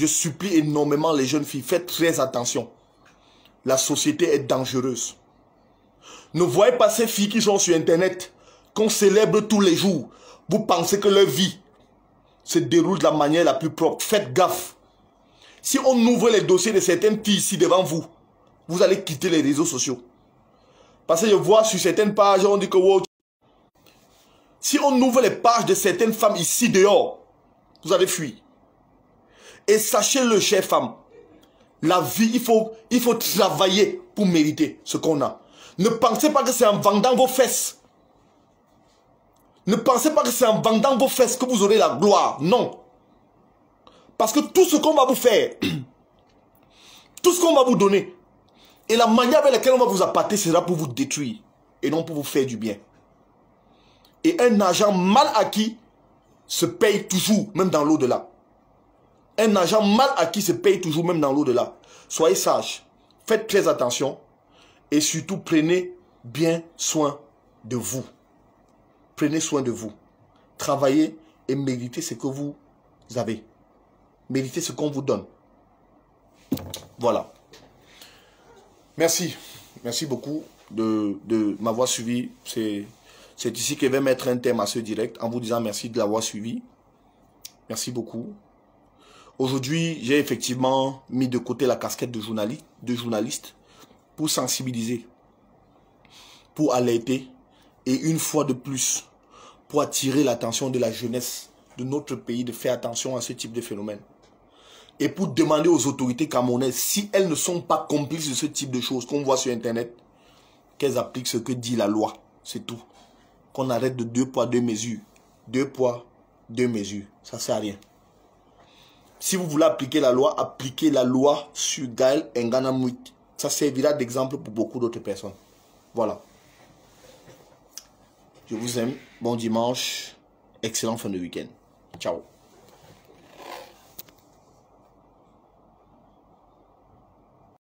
supplie énormément les jeunes filles, faites très attention. La société est dangereuse. Ne voyez pas ces filles qui sont sur Internet, qu'on célèbre tous les jours. Vous pensez que leur vie se déroule de la manière la plus propre. Faites gaffe. Si on ouvre les dossiers de certaines filles ici devant vous, vous allez quitter les réseaux sociaux. Parce que je vois sur certaines pages, on dit que wow, si on ouvre les pages de certaines femmes ici dehors, vous allez fuir. Et sachez-le, chères femmes, la vie, il faut travailler pour mériter ce qu'on a. Ne pensez pas que c'est en vendant vos fesses. Ne pensez pas que c'est en vendant vos fesses que vous aurez la gloire. Non. Parce que tout ce qu'on va vous faire, tout ce qu'on va vous donner, et la manière avec laquelle on va vous appâter sera pour vous détruire et non pour vous faire du bien. Et un argent mal acquis se paye toujours, même dans l'au-delà. Un argent mal acquis se paye toujours, même dans l'au-delà. Soyez sages, faites très attention et surtout prenez bien soin de vous. Prenez soin de vous. Travaillez et méritez ce que vous avez. Méritez ce qu'on vous donne. Voilà. Merci. Merci beaucoup de m'avoir suivi. C'est ici que je vais mettre un thème à ce direct en vous disant merci de l'avoir suivi. Merci beaucoup. Aujourd'hui, j'ai effectivement mis de côté la casquette de journaliste pour sensibiliser, pour alerter et une fois de plus, pour attirer l'attention de la jeunesse de notre pays de faire attention à ce type de phénomène. Et pour demander aux autorités camerounaises, si elles ne sont pas complices de ce type de choses qu'on voit sur Internet, qu'elles appliquent ce que dit la loi. C'est tout. Qu'on arrête de 2 poids, 2 mesures. 2 poids, 2 mesures. Ça ne sert à rien. Si vous voulez appliquer la loi sur Gaël Nganamouit. Ça servira d'exemple pour beaucoup d'autres personnes. Voilà. Je vous aime. Bon dimanche. Excellent fin de week-end. Ciao.